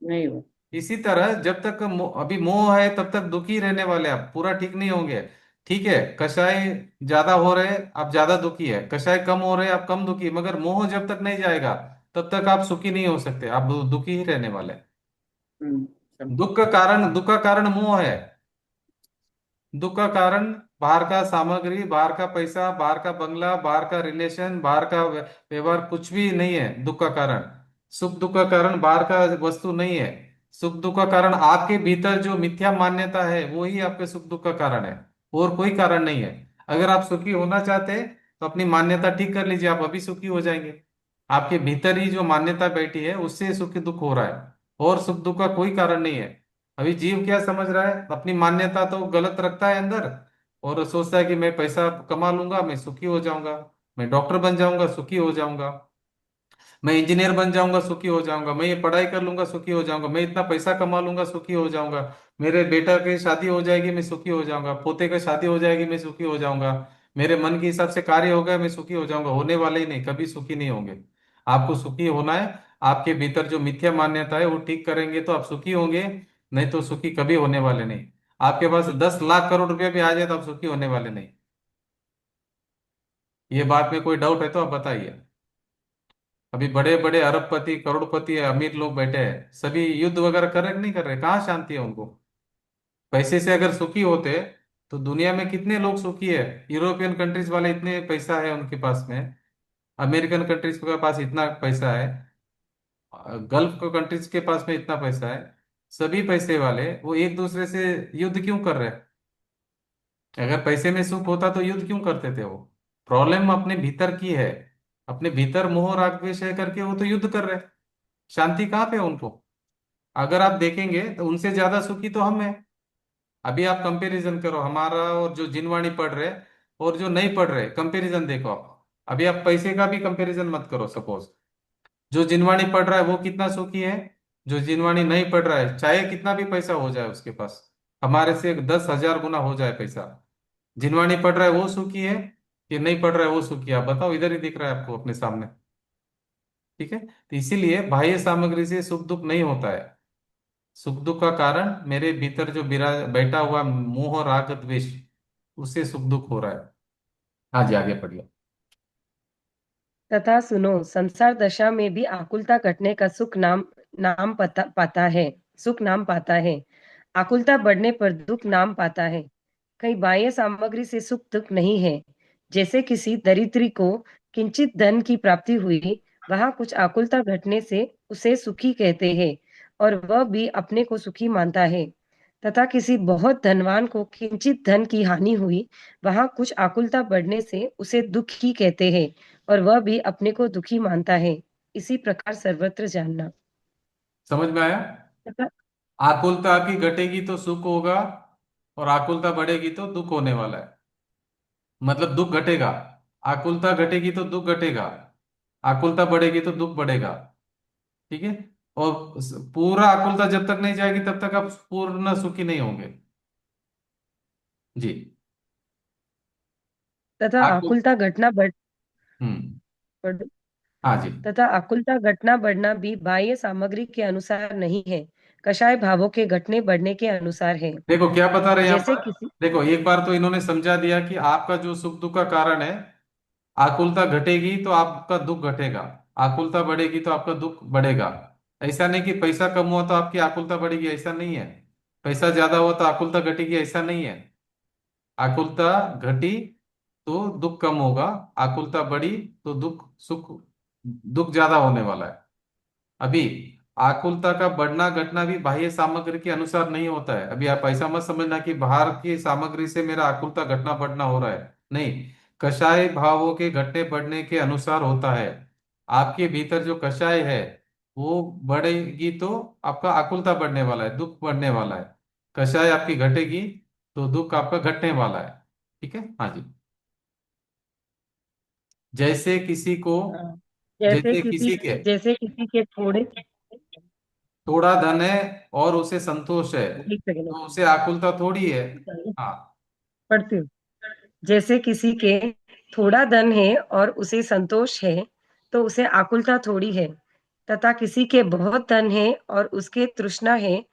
नहीं हुआ। इसी तरह जब तक अभी मोह है तब तक दुखी रहने वाले, आप पूरा ठीक नहीं होंगे। ठीक है, कषाय ज्यादा हो रहे आप ज्यादा दुखी है, कषाय कम हो रहे आप कम दुखी, मगर मोह जब तक नहीं जाएगा तब तक आप सुखी नहीं हो सकते, आप दुखी ही रहने वाले। समझ। दुख का कारण मोह है। दुख का कारण बाहर का सामग्री, बाहर का पैसा, बाहर का बंगला, बाहर का रिलेशन, बाहर का व्यवहार कुछ भी नहीं है दुख का कारण। सुख दुख का कारण बाहर का वस्तु नहीं है। सुख दुख का कारण आपके भीतर जो मिथ्या मान्यता है वो ही आपके सुख दुख का कारण है, और कोई कारण नहीं है। अगर आप सुखी होना चाहते हैं तो अपनी मान्यता ठीक कर लीजिए, आप अभी सुखी हो जाएंगे। आपके भीतर ही जो मान्यता बैठी है उससे सुख दुख हो रहा है, और सुख दुख का कोई कारण नहीं है। अभी जीव क्या समझ रहा है, अपनी मान्यता तो गलत रखता है अंदर, और सोचता है कि मैं पैसा कमा लूंगा मैं सुखी हो जाऊंगा, मैं डॉक्टर बन जाऊंगा सुखी हो जाऊंगा, मैं इंजीनियर बन जाऊंगा सुखी हो जाऊंगा, मैं ये पढ़ाई कर लूंगा सुखी हो जाऊंगा, मैं इतना पैसा कमा लूंगा सुखी हो जाऊंगा, मेरे बेटा की शादी हो जाएगी मैं सुखी हो जाऊंगा, पोते की शादी हो जाएगी मैं सुखी हो जाऊंगा, मेरे मन के हिसाब से कार्य हो गया मैं सुखी हो जाऊंगा। होने वाले ही नहीं, कभी सुखी नहीं होंगे। आपको सुखी होना है, आपके भीतर जो मिथ्या मान्यता है वो ठीक करेंगे तो आप सुखी होंगे, नहीं तो सुखी कभी होने वाले नहीं। आपके पास 10 लाख करोड़ रुपया भी आ जाए तो आप सुखी होने वाले नहीं। ये बात में कोई डाउट है तो आप बताइए। अभी बड़े बड़े अरबपति करोड़पति अमीर लोग बैठे हैं, सभी युद्ध वगैरह कर रहे कि नहीं कर रहे? कहाँ शांति है उनको? पैसे से अगर सुखी होते तो दुनिया में कितने लोग सुखी है। यूरोपियन कंट्रीज वाले इतने पैसा है उनके पास में, अमेरिकन कंट्रीज के पास इतना पैसा है, गल्फ कंट्रीज के पास में इतना पैसा है, सभी पैसे वाले वो एक दूसरे से युद्ध क्यों कर रहे हैं? अगर पैसे में सुख होता तो युद्ध क्यों करते थे वो? प्रॉब्लम अपने भीतर की है, अपने भीतर मोह राग द्वेष है करके वो तो युद्ध कर रहे हैं। शांति कहाँ पे है उनको? अगर आप देखेंगे तो उनसे ज्यादा सुखी तो हम हैं। अभी आप कंपैरिजन करो हमारा और जो जिनवाणी पढ़ रहे और जो नहीं पढ़ रहे, कंपैरिजन देखो आप। अभी आप पैसे का भी कंपैरिजन मत करो। सपोज जो जिनवाणी पढ़ रहा है वो कितना सुखी है, जो जिनवाणी नहीं पढ़ रहा है, चाहे कितना भी पैसा हो जाए उसके पास, हमारे से 10,000 गुना हो जाए पैसा, जिनवाणी पढ़ रहा है वो सुखी है कि नहीं पढ़ रहा है वो सुखी है? आप बताओ, इधर ही दिख रहा है आपको अपने सामने। ठीक है, तो इसीलिए बाह्य सामग्री से सुख दुख नहीं होता है। सुख दुख का कारण मेरे भीतर जो बैठा हुआ मोह राग द्वेष, उससे सुख दुख हो रहा है। हाँ जी, आगे पढ़िए। तथा सुनो, संसार दशा में भी आकुलता घटने का सुख नाम पाता है। आकुलता बढ़ने पर दुख नाम पाता है। कहीं बाह्य सामग्री से सुख दुख नहीं है। जैसे किसी दरिद्री को किंचित धन की प्राप्ति हुई, वहां कुछ आकुलता घटने से उसे सुखी कहते हैं और वह भी अपने को सुखी मानता है। तथा किसी बहुत धनवान को किंचित धन की हानि हुई, वहां कुछ आकुलता बढ़ने से उसे दुखी कहते हैं और वह भी अपने को दुखी मानता है। इसी प्रकार सर्वत्र जानना। समझ में आया? तथा आकुलता आपकी घटेगी तो सुख होगा, और आकुलता बढ़ेगी तो दुख होने वाला है। मतलब दुख घटेगा, आकुलता घटेगी तो दुख घटेगा, आकुलता बढ़ेगी तो दुख बढ़ेगा। ठीक है, और पूरा आकुलता जब तक नहीं जाएगी तब तक आप पूर्ण सुखी नहीं होंगे। जी। तथा आकुल आकुलता घटना बढ़ हम्म। बढ़- हाँ जी। तथा आकुलता घटना बढ़ना भी बाह्य सामग्री के अनुसार नहीं है, कषाय भावों के घटने बढ़ने के अनुसार है। देखो क्या बता रहे हैं यहाँ जैसे पर। किसी देखो, एक बार तो इन्होंने समझा दिया कि आपका जो सुख दुख का कारण है, आकुलता घटेगी तो आपका दुख घटेगा, आकुलता बढ़ेगी तो आपका दुख बढ़ेगा। ऐसा नहीं कि पैसा कम हुआ तो आपकी आकुलता बढ़ेगी, ऐसा नहीं है। पैसा ज्यादा हुआ तो आकुलता घटेगी, ऐसा नहीं है। आकुलता घटी तो दुख कम होगा, आकुलता बढ़ी तो दुख ज्यादा होने वाला है। अभी आकुलता का बढ़ना घटना भी बाह्य सामग्री के अनुसार नहीं होता है। अभी आप ऐसा मत समझना कि बाहर की सामग्री से मेरा आकुलता घटना बढ़ना हो रहा है, नहीं। कषाय भावों के घटने बढ़ने के अनुसार होता है। आपके भीतर जो कषाय है वो बढ़ेगी तो आपका आकुलता बढ़ने वाला है, दुख बढ़ने वाला है। कषाय आपकी घटेगी तो दुख आपका घटने वाला है। ठीक है, हाँ जी। जैसे किसी को हाँ, जैसे जैसे किसी किसी के जैसे किसी के थोड़े थोड़ा धन है और उसे संतोष है, एक सेकंड तो उसे आकुलता थोड़ी है। हाँ। पढ़ती हूँ। जैसे किसी के थोड़ा धन है और उसे संतोष है, तो उसे आकुलता थोड़ी है। तथा किसी के बहुत धन है और उसके तृष्णा है,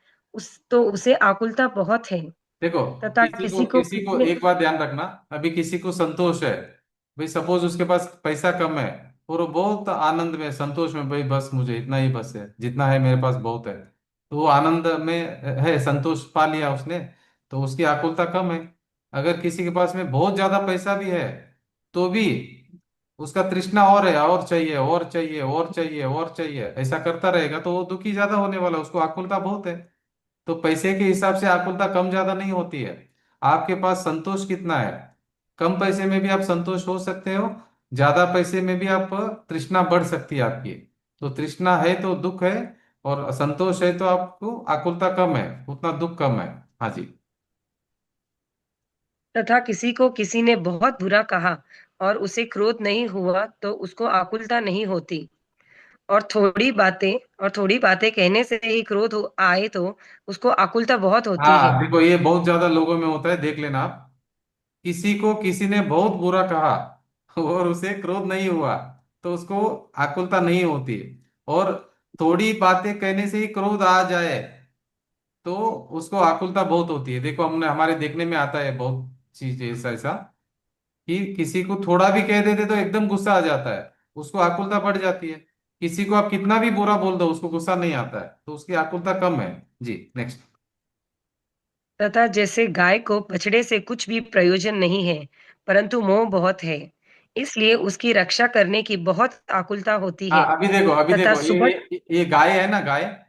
उसे आकुलता बहुत है। देखो, तथा किसी को किसी को एक बात ध्यान रखना। अभी किसी को संतोष है, भाई सपोज उसके पास पैसा कम है और वो बहुत आनंद में संतोष में, भाई बस मुझे इतना ही बस है, जितना है मेरे पास बहुत है, तो वो आनंद में है, संतोष पा लिया उसने, तो उसकी आकुलता कम है। अगर किसी के पास में बहुत ज्यादा पैसा भी है तो भी उसका तृष्णा और है, और चाहिए और चाहिए और चाहिए और चाहिए, ऐसा करता रहेगा तो वो दुखी ज्यादा होने वाला, उसको आकुलता बहुत है। तो पैसे के हिसाब से आकुलता कम ज्यादा नहीं होती है। आपके पास संतोष कितना है, कम पैसे में भी आप संतोष हो सकते हो, ज्यादा पैसे में भी आप तृष्णा बढ़ सकती है आपकी। तो तृष्णा है तो दुख है, और संतोष है तो आपको आकुलता कम है, उतना दुख कम है। हाँ जी। तथा किसी को किसी ने बहुत बुरा कहा और उसे क्रोध नहीं हुआ, तो उसको आकुलता नहीं होती। और थोड़ी बातें कहने से ही आए, तो उसको आकुलता बहुत होती है। हाँ देखो, ये बहुत ज्यादा लोगों में होता है, देख लेना आप। किसी को किसी ने बहुत बुरा कहा और उसे क्रोध नहीं हुआ तो उसको आकुलता नहीं होती। और थोड़ी बातें कहने से ही क्रोध आ जाए तो उसको आकुलता बहुत होती है। देखो, हमने हमारे देखने में आता है बहुत चीज ऐसा ऐसा कि किसी को थोड़ा भी कह देते तो एकदम गुस्सा आ जाता है, उसको आकुलता बढ़ जाती है। किसी को आप कितना भी बुरा बोल दो उसको गुस्सा नहीं आता है, तो उसकी आकुलता कम है। जी, नेक्स्ट। तथा जैसे गाय को बछड़े से कुछ भी प्रयोजन नहीं है, परंतु मोह बहुत है, इसलिए उसकी रक्षा करने की बहुत आकुलता होती हाँ, है। अभी तथा देखो सुबह ये गाय है ना, गाय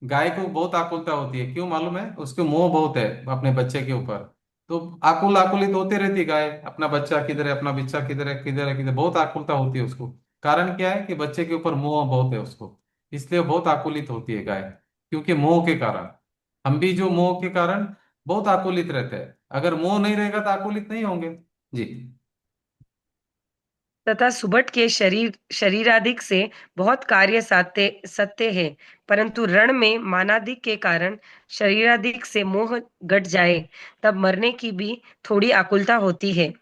गाय को बहुत आकुलता होती है, क्यों मालूम है? उसको मोह बहुत है अपने बच्चे के ऊपर। तो आकुलित होती रहती है गाय, अपना बच्चा किधर है, अपना बच्चा किधर है, किधर है, किधर, बहुत आकुलता होती है उसको। कारण क्या है कि बच्चे के ऊपर मोह बहुत है उसको, इसलिए वो बहुत आकुलित होती है गाय, क्योंकि मोह के कारण। हम भी जो मोह के कारण बहुत आकुलित रहते हैं, अगर मोह नहीं रहेगा तो आकुलित नहीं होंगे। जी। तथा सुबट के शरीराधिक से बहुत कार्य सत्य सत्य है, परंतु रण में मानाधिक के कारण शरीराधिक से मोह घट जाए तब मरने की भी थोड़ी आकुलता होती है।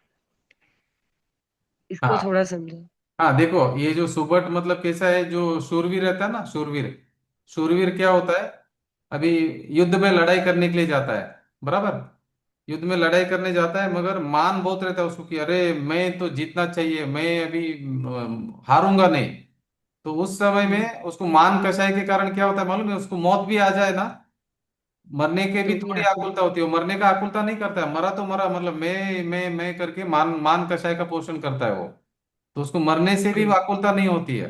इसको हाँ। थोड़ा समझो। हाँ देखो, ये जो सुबट मतलब कैसा है, जो शूरवीर रहता है ना, शूरवीर, शूरवीर क्या होता है, अभी युद्ध में लड़ाई करने के लिए जाता है, बराबर, युद्ध में लड़ाई करने जाता है, मगर मान बहुत रहता है उसको कि अरे मैं तो जीतना चाहिए, मैं अभी हारूंगा नहीं। तो उस समय में उसको मान कसाई के कारण क्या होता है मालूम है, उसको मौत भी आ जाए ना, मरने के भी तो भी थोड़ी आकुल आकुलता होती है, वो मरने का आकुलता नहीं करता है, मरा तो मरा, मतलब मैं करके मान मान कसाई का पोषण करता है वो, तो उसको मरने से भी आकुलता नहीं होती है,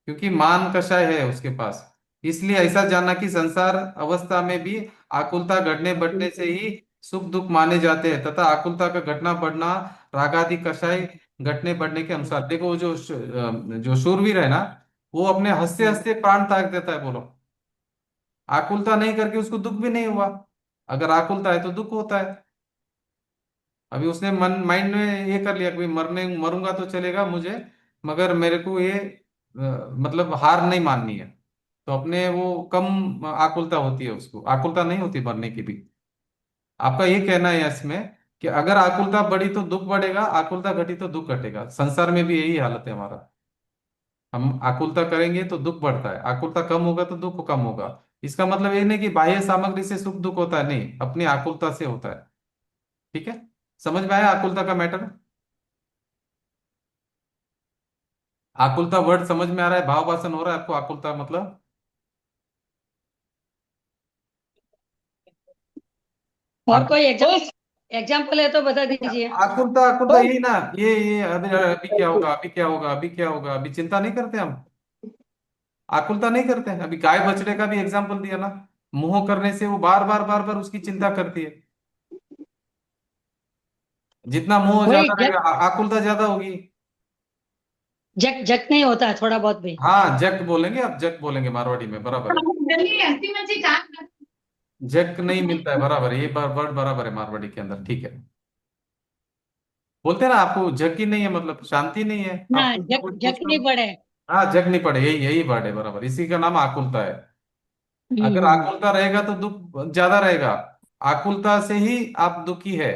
क्योंकि मान कषाय है उसके पास। इसलिए ऐसा जानना कि संसार अवस्था में भी आकुलता घटने बढ़ने से ही सुख दुख माने जाते हैं, तथा आकुलता का घटना बढ़ना रागादि कषाय घटने बढ़ने के अनुसार। देखो वो जो शूरवीर है ना, वो अपने हंसते हंसते प्राण त्याग देता है, बोलो, आकुलता नहीं करके उसको दुख भी नहीं हुआ। अगर आकुलता है तो दुख होता है। अभी उसने मन माइंड में ये कर लिया कि भाई मरने मरूंगा तो चलेगा मुझे, मगर मेरे को ये मतलब हार नहीं माननी है, तो अपने वो कम आकुलता होती है, उसको आकुलता नहीं होती मरने की भी। आपका ये कहना है इसमें कि अगर आकुलता बढ़ी तो दुख बढ़ेगा, आकुलता घटी तो दुख घटेगा, संसार में भी यही हालत है हमारा। हम आकुलता करेंगे तो दुख बढ़ता है, आकुलता कम होगा तो दुख कम होगा। इसका मतलब ये नहीं कि बाह्य सामग्री से सुख दुख होता है, नहीं, अपनी आकुलता से होता है। ठीक है, समझ में आया आकुलता का मैटर? आकुलता वर्ड समझ में आ रहा है, भाव वासन हो रहा है आपको, आकुलता मतलब? और आकु- कोई एग्जाम्पल है तो बता दीजिए। आकुलता आकुलता यही ना, ये अभी अभी क्या होगा, अभी क्या होगा, अभी क्या होगा, अभी चिंता नहीं करते हम, आकुलता नहीं करते हैं। अभी गाय बछड़े का भी एग्जाम्पल दिया ना, मोह करने से वो बार बार उसकी चिंता करती है। जितना मोह वही ज्यादा जक रहेगा आकुलता ज्यादा होगी। जक जक नहीं होता है थोड़ा बहुत भी। हाँ जक बोलेंगे, अब जक बोलेंगे मारवाड़ी में, बराबर है। जक नहीं मिलता है, बराबर है, ये वर्ड बराबर है मारवाड़ी के अंदर, ठीक है। बोलते हैं ना, आपको जग ही नहीं है, मतलब शांति नहीं है, आप हाँ, कुछ ना जक कुछ जक कुछ ना नहीं कुछ। पड़े। हाँ जग नहीं पड़े, यही यही वर्ड है, बराबर, इसी का नाम आकुलता है। अगर हम्म। आकुलता रहेगा तो दुख ज्यादा रहेगा, आकुलता से ही आप दुखी है,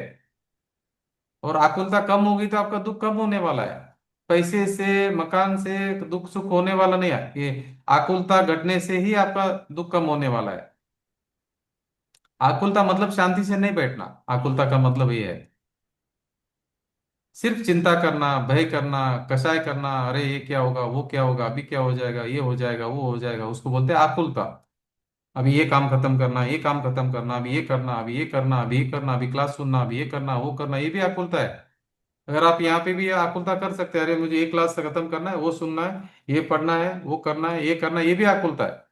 और आकुलता कम होगी तो आपका दुख कम होने वाला है। पैसे से मकान से दुख सुख होने वाला नहीं है ये, आकुलता घटने से ही आपका दुख कम होने वाला है। आकुलता मतलब शांति से नहीं बैठना, आकुलता का मतलब ये है, सिर्फ चिंता करना, भय करना, कषाय करना, अरे ये क्या होगा, वो क्या होगा, अभी क्या हो जाएगा, ये हो जाएगा, वो हो जाएगा, उसको बोलते हैं आकुलता। अभी ये काम खत्म करना, ये काम खत्म करना, अभी ये करना, अभी ये करना, अभी ये करना, अभी क्लास सुनना, अभी ये करना, वो करना, ये भी आकुलता है। अगर आप यहाँ पे भी आकुलता कर सकते हैं, अरे मुझे ये क्लास से खत्म करना है, वो सुनना है, ये पढ़ना है, वो करना है, ये करना है, ये भी आकुलता है।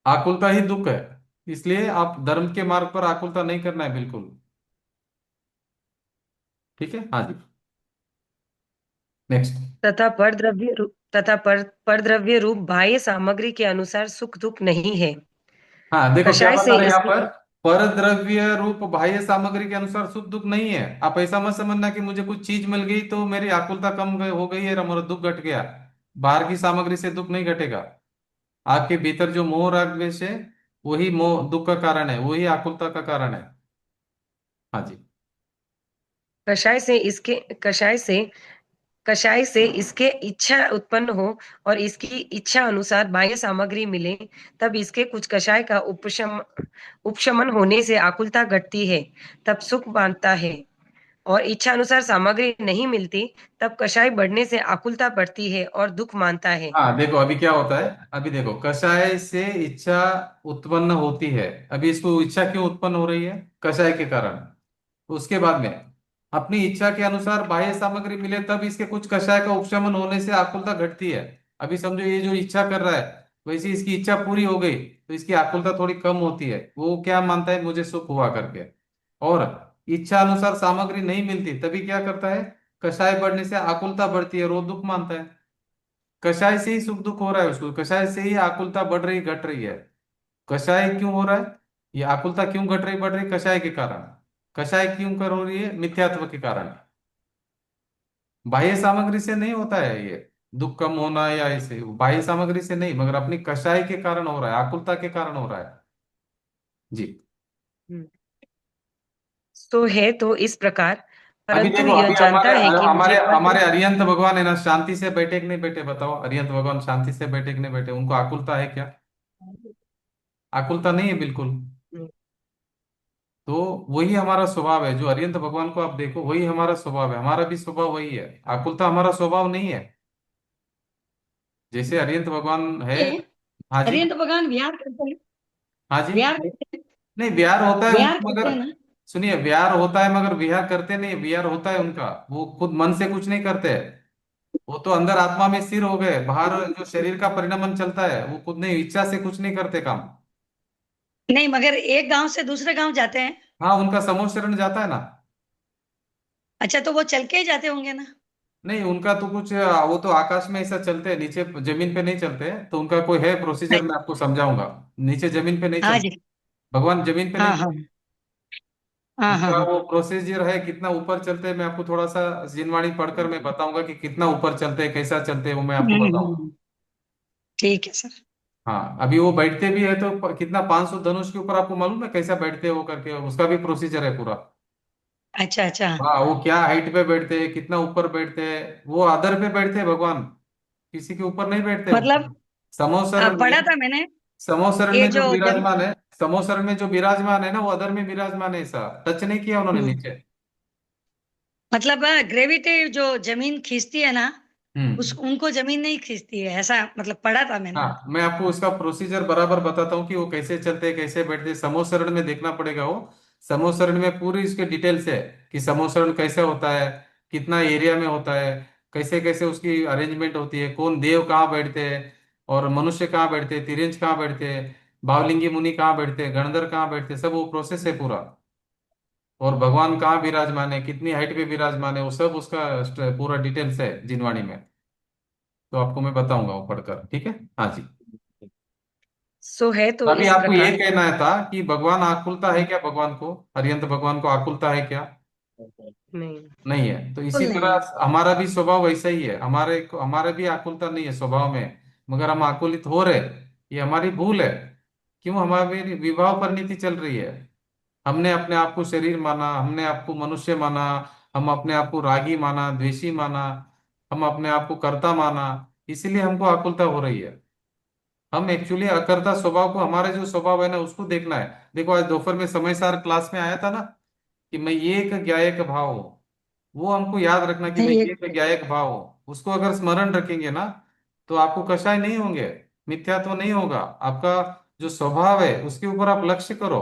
आकुलता ही दुख है। इसलिए आप धर्म के मार्ग पर आकुलता नहीं करना है बिल्कुल। ठीक है, हाँ जी, नेक्स्ट। परद्रव्य रूप बाह्य सामग्री के अनुसार सुख दुख नहीं है। हाँ देखो क्या कषाय बता से रहे हैं यहाँ इसके पर, पर द्रव्य रूप बाह्य सामग्री के अनुसार सुख दुख नहीं है। आप ऐसा मत समझना कि मुझे कुछ चीज मिल गई तो मेरी आकुलता हो गई है, मेरा दुख घट गया। बाहर की सामग्री से दुख नहीं घटेगा। आपके भीतर जो मोह राग द्वेष है, वही मोह दुख का कारण है, वही आकुलता का कारण है। हाँ जी। कषाय से इसके कषाय से इसके इच्छा उत्पन्न हो और इसकी इच्छा अनुसार बाह्य सामग्री मिले, तब इसके कुछ कषाय का उपशमन होने से आकुलता घटती है, तब सुख मानता है। और इच्छा अनुसार सामग्री नहीं मिलती, तब कषाय बढ़ने से आकुलता बढ़ती है और दुख मानता है। हाँ देखो अभी क्या होता है, अभी देखो कषाय से इच्छा उत्पन्न होती है। अभी इसको इच्छा क्यों उत्पन्न हो रही है? कषाय के कारण। उसके बाद में अपनी इच्छा के अनुसार बाह्य सामग्री मिले तब इसके कुछ कषाय का उपशमन होने से आकुलता घटती है। अभी समझो ये जो इच्छा कर रहा है, वैसे इसकी इच्छा पूरी हो गई तो इसकी आकुलता थोड़ी कम होती है, वो क्या मानता है, मुझे सुख हुआ करके। और इच्छा अनुसार सामग्री नहीं मिलती तभी क्या करता है, कषाय बढ़ने से आकुलता बढ़ती है और वो दुख मानता है। कषाय से ही सुख दुख हो रहा है उसको, कषाय से ही आकुलता बढ़ रही घट रही है। कषाय क्यों हो रहा है, ये आकुलता क्यों घट रही बढ़ रही, कषाय के कारण। कषाय क्यों कर हो रही है? मिथ्यात्व के कारण। बाह्य सामग्री से नहीं होता है ये दुख कम होना, या ऐसे बाह्य सामग्री से नहीं, मगर अपनी कषाय के कारण हो रहा है, आकुलता के कारण हो रहा है। जी। हम्म, सो है तो इस प्रकार, अभी परंतु देखो, यह अभी जानता हमारे है कि मुझे हमारे पत्र। हमारे अरिहंत भगवान है ना, शांति से बैठे कि नहीं बैठे? बताओ, अरिहंत भगवान शांति से बैठे कि नहीं बैठे? उनको आकुलता है क्या? आकुलता नहीं है बिल्कुल। हम्म, तो वही हमारा स्वभाव है, जो अरिहंत भगवान को आप देखो वही हमारा स्वभाव है, हमारा भी स्वभाव वही है। आकुलता हमारा स्वभाव नहीं है, जैसे अरिहंत भगवान है। ये हाँ जी। अरिहंत भगवान विहार करते हैं। हाँ जी। विहार करते हैं। नहीं, विहार होता है विहार उनको, करते मगर हैं ना। सुनिए, विहार होता है मगर विहार करते नहीं, विहार होता है उनका, वो खुद मन से कुछ नहीं करते। वो तो अंदर आत्मा में स्थिर हो गए, बाहर जो शरीर का परिणमन चलता है वो खुद नहीं, इच्छा से कुछ नहीं करते काम। नहीं, मगर एक गांव से दूसरे गांव जाते हैं। हाँ, उनका समूह शरण जाता है ना। अच्छा, तो वो चल के ही जाते होंगे ना। नहीं, उनका तो कुछ वो तो आकाश में ऐसा चलते हैं, नीचे जमीन पे नहीं चलते, तो उनका कोई है प्रोसीजर, मैं आपको समझाऊंगा। नीचे जमीन पे नहीं हाँ चलते, जी। भगवान जमीन पे नहीं हाँ हाँ चलते। हाँ हाँ उनका हाँ। वो प्रोसीजर है, कितना ऊपर चलते हैं मैं आपको थोड़ा सा जिनवाणी पढ़कर मैं बताऊंगा कि कितना ऊपर चलते हैं, कैसा चलते हैं, वो मैं आपको बताऊंगा। हम्म। ठीक है सर। हाँ, अभी वो बैठते भी है तो कितना 500 धनुष के ऊपर, आपको मालूम है कैसा बैठते हैं वो करके? उसका भी प्रोसीजर है पूरा। अच्छा अच्छा। हाँ, वो क्या हाइट पे बैठते हैं, कितना ऊपर बैठते हैं, वो अधर पे बैठते हैं भगवान, किसी के ऊपर नहीं बैठते ऊपर। मतलब समोसरण पढ़ा में, था मैंने। समोसरण ये में जो जो जब विराजमान है, समोसरण में जो विराजमान है ना, वो अधर में विराजमान है, ऐसा टच नहीं किया उन्होंने हम्म, नीचे। मतलब ग्रेविटी जो जमीन खींचती है ना, उस हम्म। उनको जमीन नहीं खींचती है, ऐसा मतलब पढ़ा था मैंने। हाँ, मैं आपको उसका प्रोसीजर बराबर बताता हूँ कि वो कैसे चलते हैं, कैसे बैठते हैं। समोसरण में देखना पड़ेगा वो, समोसरण में पूरी इसके डिटेल्स है कि समोसरण कैसे होता है, कितना एरिया में होता है, कैसे कैसे उसकी अरेंजमेंट होती है, कौन देव कहाँ बैठते हैं, और मनुष्य कहाँ बैठते हैं, तिरंज कहाँ बैठते हैं, भावलिंगी मुनि कहाँ बैठते हैं, गणधर कहाँ बैठते हैं, सब वो प्रोसेस है पूरा। और भगवान कहाँ विराजमान है, कितनी हाइट पे विराजमान है, वो सब उसका पूरा डिटेल्स है जिनवाणी में। तो आपको मैं बताऊंगा वो पढ़कर, ठीक है? हाँ जी। सो है तो अभी इस आपको ये प्रकार। कहना था कि भगवान आकुलता है क्या? भगवान को, अरिहंत भगवान को आकुलता है क्या? नहीं, नहीं है। तो इसी बिल्कुल नहीं। तरह हमारा भी स्वभाव वैसा ही है, हमारे भी आकुलता नहीं है स्वभाव में, मगर हम आकुलित हो रहे, ये हमारी भूल है। क्यों? हमारी विवाह परिणति चल रही है, हमने अपने आप को शरीर माना, हमने आपको मनुष्य माना, हम अपने आप को रागी माना, द्वेषी माना, हम अपने आप को कर्ता माना, इसीलिए हमको आकुलता हो रही है। हम एक्चुअली अकर्ता स्वभाव को, हमारे जो स्वभाव है ना उसको देखना है। देखो, आज दोपहर में समय सार क्लास में आया था ना कि मैं एक ज्ञायक भाव हूँ, वो हमको याद रखना कि मैं नहीं, एक ज्ञायक भाव हूँ। उसको अगर स्मरण रखेंगे ना, तो आपको कषाय नहीं होंगे, मिथ्यात्व नहीं होगा। आपका जो स्वभाव है उसके ऊपर आप लक्ष्य करो,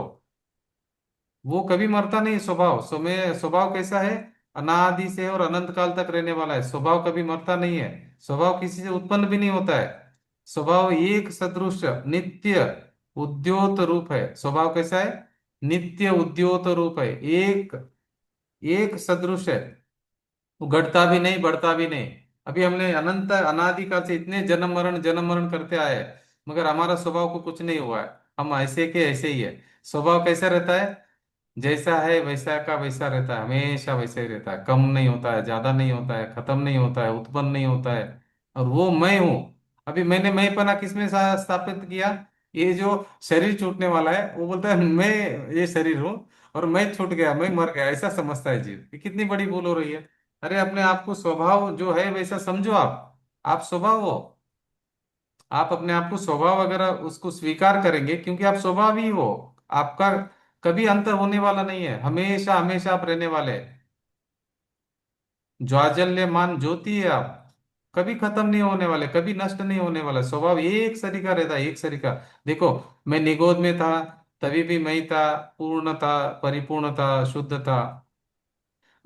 वो कभी मरता नहीं स्वभाव। समय स्वभाव कैसा है? अनादि से और अनंत काल तक रहने वाला है स्वभाव, कभी मरता नहीं है। स्वभाव किसी से उत्पन्न भी नहीं होता है। स्वभाव एक सदृश नित्य उद्योत रूप है। स्वभाव कैसा है? नित्य उद्योत रूप है, एक एक सदृश है, वो घटता भी नहीं, बढ़ता भी नहीं। अभी हमने अनंत अनादि काल से इतने जन्म मरण करते आए हैं, मगर हमारा स्वभाव को कुछ नहीं हुआ है, हम ऐसे के ऐसे ही है। स्वभाव कैसा रहता है? जैसा है वैसा का वैसा रहता है, हमेशा वैसा ही रहता है, कम नहीं होता है, ज्यादा नहीं होता है, खत्म नहीं होता है, उत्पन्न नहीं होता है। और वो मैं हूं। अभी मैंने मैंपना किसमें स्थापित किया? ये जो शरीर छूटने वाला है वो बोलता है मैं ये शरीर हूँ, और मैं छूट गया, मैं मर गया, ऐसा समझता है जीव। ये कितनी बड़ी भूल हो रही है। अरे, अपने आप को स्वभाव जो है वैसा समझो। आप स्वभाव हो। आप अपने आप को स्वभाव अगर उसको स्वीकार करेंगे, क्योंकि आप स्वभाव ही हो, आपका कभी अंत होने वाला नहीं है, हमेशा हमेशा आप रहने वाले हैं। ज्वाजल्यमान ज्योति है आप, कभी खत्म नहीं होने वाले, कभी नष्ट नहीं होने वाला। स्वभाव एक सरीका रहता है, एक सरीका। देखो, मैं निगोद में था तभी भी मैं ही था, पूर्ण था, परिपूर्ण था, शुद्ध था।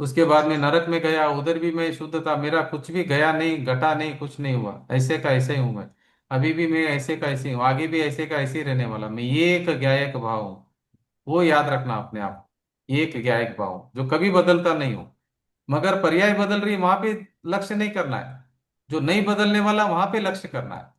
उसके बाद में नरक में गया, उधर भी मैं शुद्ध था, मेरा कुछ भी गया नहीं, घटा नहीं, कुछ नहीं हुआ, ऐसे का ऐसे ही हूं मैं। अभी भी मैं ऐसे का ऐसे ही हूँ, आगे भी ऐसे का ऐसे ही रहने वाला। मैं एक ज्ञायक भाव हूँ, वो याद रखना अपने आप। एक ज्ञायक भाव जो कभी बदलता नहीं हो, मगर पर्याय बदल रही है, वहां पे लक्ष्य नहीं करना है। जो नहीं बदलने वाला वहां पे लक्ष्य करना है।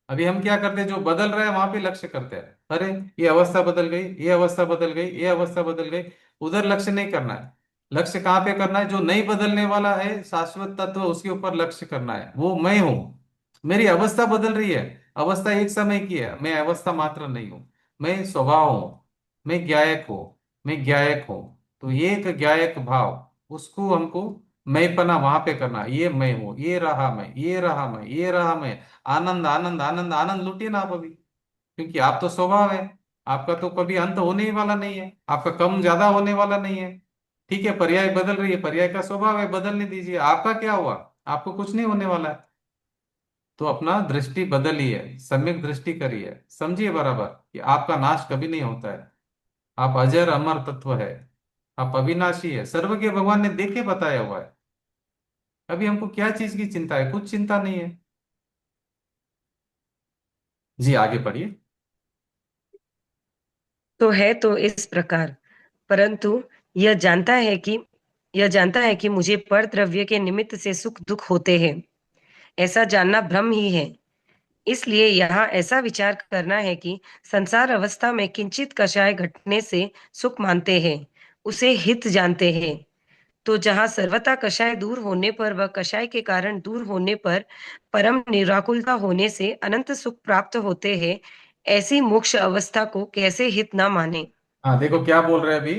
अभी हम क्या करते हैं? जो बदल रहा है वहां पे लक्ष्य करते हैं। अरे, ये अवस्था बदल गई, ये अवस्था बदल गई, ये अवस्था बदल गई। उधर लक्ष्य नहीं करना है। लक्ष्य कहाँ पे करना है? जो नहीं बदलने वाला है, शाश्वत तत्व, उसके ऊपर लक्ष्य करना है। वो मैं हूं। मेरी अवस्था बदल रही है। अवस्था एक समय की है, मैं अवस्था मात्र नहीं हूं। मैं स्वभाव हूं। मैं ज्ञायक हूं। मैं ज्ञायक हूं। तो ये एक ज्ञायक भाव, उसको हमको मैंपना वहां पे करना है। ये मैं हूं, ये रहा मैं, ये रहा मैं, ये रहा मैं। आनंद आनंद आनंद आनंद लुटिए ना आप अभी। क्योंकि आप तो स्वभाव है। आपका तो कभी अंत होने ही वाला नहीं है, आपका कम ज्यादा होने वाला नहीं है। ठीक है, पर्याय बदल रही है, पर्याय का स्वभाव है, बदलने दीजिए। आपका क्या हुआ? आपको कुछ नहीं होने वाला है। तो अपना दृष्टि बदलिए, सम्यक दृष्टि करिए, समझिए बराबर कि आपका नाश कभी नहीं होता है। आप अजर अमर तत्व है। आप अविनाशी है, सर्वज्ञ भगवान ने देखे बताया हुआ है। अभी हमको क्या चीज की चिंता है? कुछ चिंता नहीं है। जी आगे पढ़िए। तो है तो इस प्रकार, परंतु यह जानता है कि यह जानता है कि मुझे पर द्रव्य के निमित्त से सुख दुख होते हैं, ऐसा जानना भ्रम ही है। इसलिए यहाँ ऐसा विचार करना है कि संसार अवस्था में किंचित कषाय घटने से सुख मानते हैं, उसे हित जानते हैं। तो जहाँ सर्वथा कषाय दूर होने पर व कषाय के कारण दूर होने पर परम निराकुलता होने से अनंत सुख प्राप्त होते हैं, ऐसी मोक्ष अवस्था को कैसे हित न माने। हाँ देखो क्या बोल रहे हैं अभी।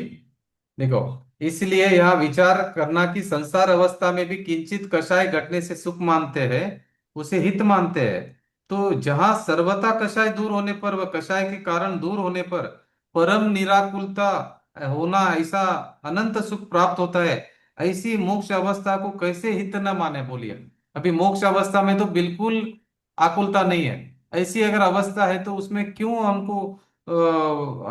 देखो, इसलिए यहाँ विचार करना कि संसार अवस्था में भी किंचित कषाय घटने से सुख मानते हैं, उसे हित मानते हैं। तो जहां सर्वथा कषाय दूर होने पर व कषाय के कारण दूर होने पर परम निराकुलता होना, ऐसा अनंत सुख प्राप्त होता है, ऐसी मोक्ष अवस्था को कैसे हित न माने? बोलिए। अभी मोक्ष अवस्था में तो बिल्कुल आकुलता नहीं है। ऐसी अगर अवस्था है तो उसमें क्यों हमको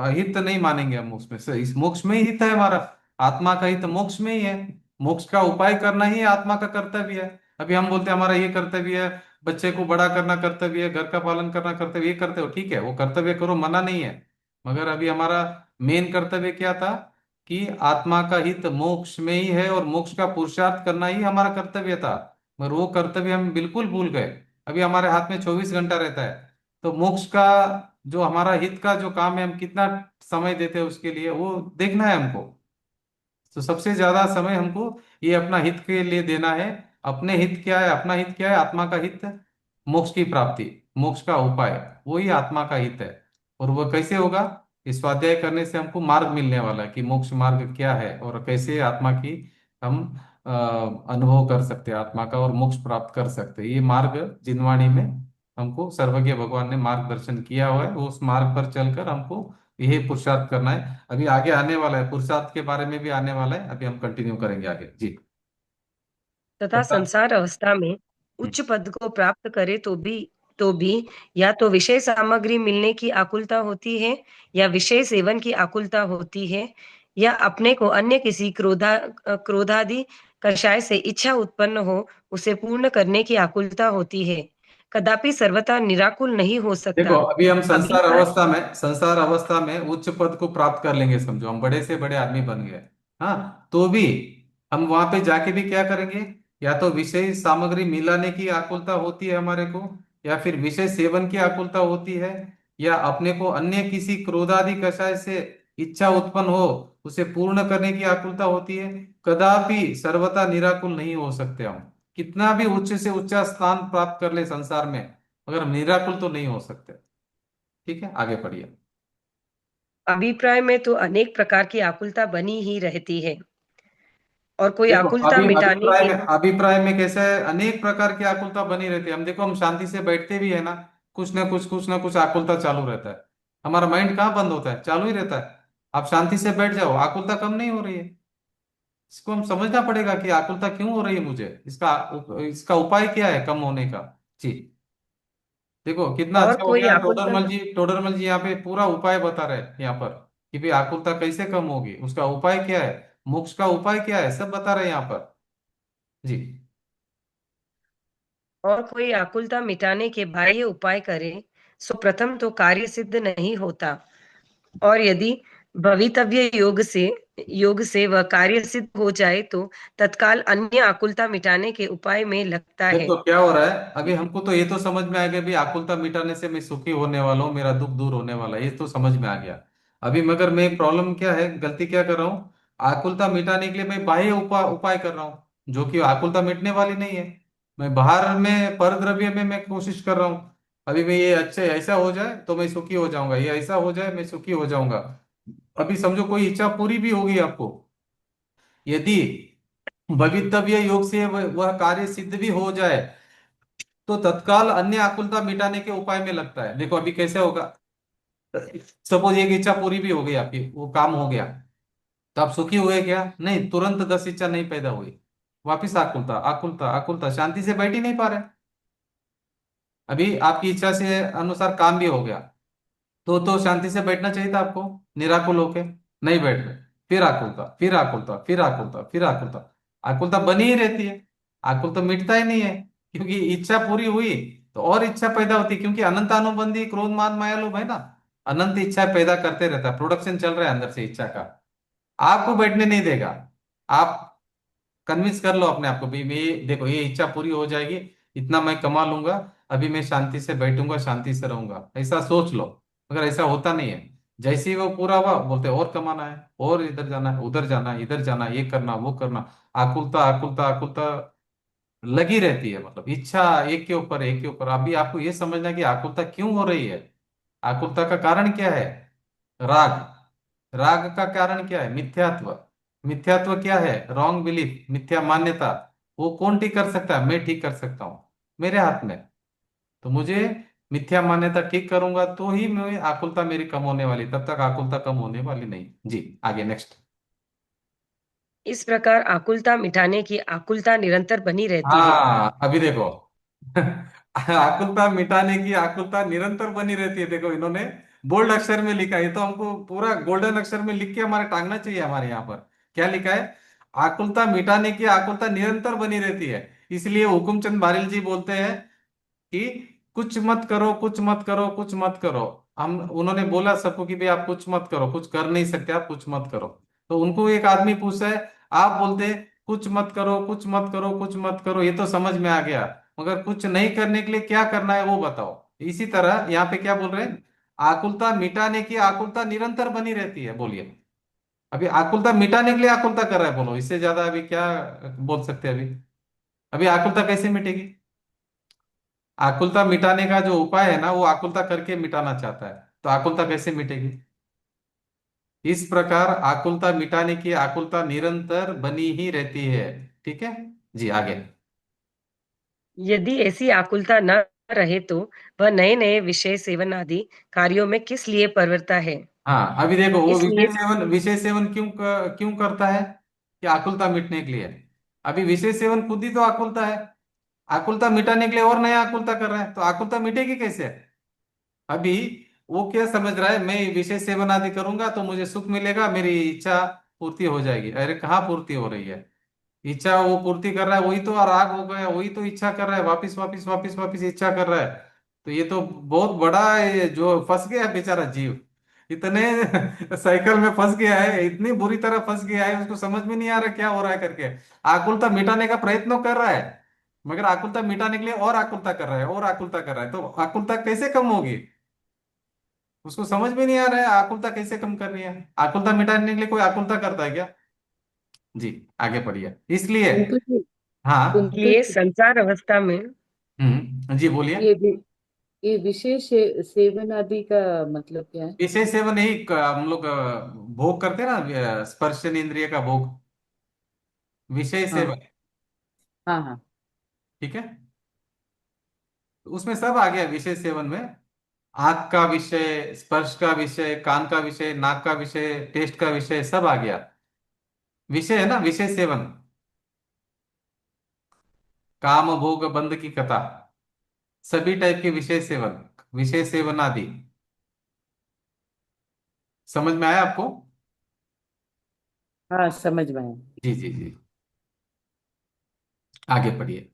हित नहीं मानेंगे? हम उसमें से, इस मोक्ष में ही हित है हमारा। आत्मा का हित मोक्ष में ही है। मोक्ष का उपाय करना ही आत्मा का कर्तव्य है। अभी हम बोलते हैं हमारा ये कर्तव्य है, बच्चे को बड़ा करना कर्तव्य है, घर का पालन करना कर्तव्य, ये करते हो, ठीक है, वो कर्तव्य करो, मना नहीं है। मगर अभी हमारा मेन कर्तव्य क्या था? कि आत्मा का हित मोक्ष में ही है और मोक्ष का पुरुषार्थ करना ही हमारा कर्तव्य था। मगर वो कर्तव्य हम बिल्कुल भूल गए। अभी हमारे हाथ में 24 घंटा रहता है, तो मोक्ष का जो हमारा हित का जो काम है, हम कितना समय देते हैं उसके लिए, वो देखना है हमको। तो सबसे ज्यादा समय हमको ये अपना हित के लिए देना है। अपने हित क्या है? अपना हित क्या है? आत्मा का हित, मोक्ष की प्राप्ति, मोक्ष का उपाय, वही आत्मा का हित है। और वो कैसे होगा? इस स्वाध्याय करने से हमको मार्ग मिलने वाला है कि मोक्ष मार्ग क्या है और कैसे आत्मा की हम अनुभव कर सकते हैं, आत्मा का, और मोक्ष प्राप्त कर सकते हैं। ये मार्ग जिनवाणी में हमको सर्वज्ञ भगवान ने मार्गदर्शन किया हुआ है। उस मार्ग पर चलकर हमको यही पुरुषार्थ करना है। अभी आगे आने वाला है, पुरुषार्थ के बारे में भी आने वाला है, अभी हम कंटिन्यू करेंगे आगे। जी। तथा तथा संसार अवस्था में हम्म, उच्च पद को प्राप्त करे तो भी या तो विषय सामग्री मिलने की आकुलता होती है, या विषय सेवन की आकुलता होती है, या अपने को अन्य किसी क्रोधादि कषाय से इच्छा उत्पन्न हो, उसे पूर्ण करने की आकुलता होती है। कदापि सर्वथा निराकुल नहीं हो देखो, सकता। अभी हम अभिप्राय संसार अवस्था में उच्च पद को प्राप्त कर लेंगे, समझो हम बड़े से बड़े आदमी बन गए। हाँ, तो भी हम वहां पे जाके भी क्या करेंगे? या तो विषय सामग्री मिलाने की आकुलता होती है हमारे को, या फिर विषय सेवन की आकुलता होती है, या अपने को अन्य किसी क्रोधादि कषाय से इच्छा उत्पन्न हो, उसे पूर्ण करने की आकुलता होती है। कदापि सर्वथा निराकुल नहीं हो सकते हम। कितना भी उच्च से उच्चा स्थान प्राप्त कर ले संसार में, मगर हम निराकुल तो नहीं हो सकते। ठीक है, आगे पढ़िए। अभिप्राय में तो अनेक प्रकार की आकुलता बनी ही रहती है, और कोई देखो, आकुलता अभी मिटाने के अभिप्राय में कैसा है? अनेक प्रकार की आकुलता बनी रहती है। हम देखो, हम शांति से बैठते भी है ना, कुछ ना कुछ आकुलता चालू रहता है। हमारा माइंड कहाँ बंद होता है? चालू ही रहता है। आप शांति से बैठ जाओ, आकुलता कम नहीं हो रही है। इसको हम समझना पड़ेगा कि आकुलता क्यों हो रही है मुझे, इसका उपाय क्या है कम होने का। जी। देखो कितना और अच्छा हो कोई गया, आकुलता टोडरमल जी यहाँ पे पूरा उपाय बता रहे हैं यहाँ पर, कि भाई आकुलता कैसे कम होगी, उसका उपाय क्या है, मोक्ष का उपाय क्या है, सब बता रहे हैं यहाँ पर। जी। और कोई आकुलता मिटाने के बाह्य उपाय करे, सो प्रथम तो कार्य सिद्ध नहीं होता। और यदि भवितव्य योग से वह कार्य सिद्ध हो जाए, तो तत्काल अन्य आकुलता मिटाने के उपाय में लगता है। देखो क्या हो रहा है, अभी हमको तो ये तो समझ में आ गया भी आकुलता मिटाने से मैं सुखी होने वाला हूँ, मेरा दुख दूर होने वाला है, ये तो समझ में आ गया। अभी मगर मैं प्रॉब्लम क्या है, गलती क्या कर रहा हूँ? आकुलता मिटाने के लिए मैं बाह्य उपाय कर रहा हूँ, जो कि आकुलता मिटने वाली नहीं है। मैं बाहर में परद्रव्य में मैं कोशिश कर रहा हूँ। अभी मैं ये अच्छा ऐसा हो जाए तो मैं सुखी हो जाऊंगा, ये ऐसा हो जाए मैं सुखी हो जाऊंगा। अभी समझो कोई इच्छा पूरी भी होगी आपको, यदि भवितव्य योग से वह कार्य सिद्ध भी हो जाए, तो तत्काल अन्य आकुलता मिटाने के उपाय में लगता है। देखो अभी कैसे होगा, सपोज एक इच्छा पूरी भी हो गई आपकी, वो काम हो गया, तो आप सुखी हुए क्या? नहीं, तुरंत 10 इच्छा नहीं पैदा हुई, वापिस आकुलता आकुलता आकुलता, शांति से बैठ ही नहीं पा रहे। अभी आपकी इच्छा से अनुसार काम भी हो गया, तो शांति से बैठना चाहिए था आपको, निराकुल होके नहीं बैठ रहे। फिर आकुलता, फिर आकुलता, फिर आकुलता, फिर आकुलता, आकुलता बनी ही रहती है। आकुलता मिटता ही नहीं है, क्योंकि इच्छा पूरी हुई तो और इच्छा पैदा होती है, क्योंकि अनंत अनुबंधी क्रोध मान माया लोभ है ना, अनंत इच्छा पैदा करते रहता है, प्रोडक्शन चल रहा है अंदर से इच्छा का, आपको बैठने नहीं देगा। आप कन्विंस कर लो अपने आप को भी, मैं देखो ये इच्छा पूरी हो जाएगी, इतना मैं कमा लूंगा, अभी मैं शांति से बैठूंगा, शांति से रहूंगा, ऐसा सोच लो। मगर ऐसा होता नहीं है। जैसे ही वो पूरा हुआ बोलते हैं, और कमाना है, और इधर जाना है, उधर जाना है, इधर जाना है, ये करना वो करना, आकुलता आकुलता आकुलता लगी रहती है। मतलब इच्छा एक के ऊपर एक के ऊपर। अभी आपको ये समझना है कि आकुलता क्यों हो रही है, आकुलता का कारण क्या है? राग। राग का कारण क्या है? मिथ्यात्व। मिथ्यात्व क्या है? रॉन्ग बिलीफ, मिथ्या मान्यता। वो कौन ठीक कर सकता है? मैं ठीक कर सकता हूं, मेरे हाथ में। तो मुझे मिथ्या मान्यता ठीक करूंगा तो ही मैं आकुलता मेरी कम होने वाली, तब तक आकुलता कम होने वाली नहीं। जी आगे नेक्स्ट। इस प्रकार आकुलता मिटाने की आकुलता निरंतर बनी रहती है। हाँ अभी देखो आकुलता मिटाने की आकुलता निरंतर बनी रहती है। देखो इन्होंने बोल्ड अक्षर में लिखा है, ये तो हमको पूरा गोल्डन अक्षर में लिख के हमारे टांगना चाहिए। हमारे यहाँ पर क्या लिखा है? आकुलता मिटाने की आकुलता निरंतर बनी रहती है। इसलिए हुकुमचंद बारिल जी बोलते हैं कि कुछ मत करो, कुछ मत करो, कुछ मत करो। हम उन्होंने बोला सबको कि भाई आप कुछ मत करो, कुछ कर नहीं सकते आप, कुछ मत करो। तो उनको एक आदमी पूछा है, आप बोलते कुछ मत करो, कुछ मत करो, कुछ मत करो, ये तो समझ में आ गया, मगर कुछ नहीं करने के लिए क्या करना है वो बताओ। इसी तरह यहाँ पे क्या बोल रहे हैं? आकुलता मिटाने की आकुलता निरंतर बनी रहती है। बोलिए, अभी आकुलता मिटाने के लिए आकुलता कर रहा है, बोलो इससे ज्यादा अभी क्या बोल सकते हैं? अभी अभी आकुलता कैसे मिटेगी? आकुलता मिटाने का जो उपाय है ना, वो आकुलता करके मिटाना चाहता है, तो आकुलता कैसे मिटेगी? इस प्रकार आकुलता मिटाने की आकुलता निरंतर बनी ही रहती है। ठीक है जी आगे। यदि ऐसी आकुलता न रहे तो वह नए नए विषय सेवन आदि कार्यों में किस लिए प्रवृत्ता है। हाँ अभी देखो, वो इसलिए विषय सेवन क्यों करता है? कि आकुलता मिटने के लिए। अभी विषय सेवन खुद ही तो आकुलता है, आकुलता मिटाने के लिए और नया आकुलता कर रहा है, तो आकुलता मिटेगी कैसे? अभी वो क्या समझ रहा है, मैं विषय सेवन आदि करूंगा तो मुझे सुख मिलेगा, मेरी इच्छा पूर्ति हो जाएगी। अरे कहाँ पूर्ति हो रही है? इच्छा वो पूर्ति कर रहा है, वही तो राग हो गया, वही तो इच्छा कर रहा है, वापिस वापिस वापिस वापिस इच्छा कर रहा है। तो ये तो बहुत बड़ा जो फंस गया है बेचारा जीव, इतने साइकिल में फंस गया है, इतनी बुरी तरह फंस गया है, उसको समझ में नहीं आ रहा क्या हो रहा है करके। आकुलता मिटाने का प्रयत्न कर रहा है, मगर आकुलता मिटाने के लिए और आकुलता कर रहा है, और आकुलता कर रहा है, तो आकुलता कैसे कम होगी? उसको समझ में नहीं आ रहा है आकुलता कैसे कम करनी है। आकुलता मिटाने के लिए कोई आकुलता करता है क्या? जी आगे पढ़िए इसलिए। कुंतु जी, हाँ। कुंतु इसलिए जी, संसार अवस्था में जी बोलिए। ये ये विशेष सेवन आदि का मतलब क्या है? विषय सेवन यही हम लोग भोग करते हैं ना, स्पर्श इंद्रिय का भोग, विषय हाँ, सेवन। हाँ, हाँ, ठीक है, तो उसमें सब आ गया विषय सेवन में। आंख का विषय, स्पर्श का विषय, कान का विषय, नाक का विषय, टेस्ट का विषय, सब आ गया। विषय है ना, विषय सेवन। काम भोग बंध की कथा, सभी टाइप के विषय सेवन, विषय सेवन आदि। समझ में आया आपको? हाँ, समझ में आया। जी जी जी आगे पढ़िए।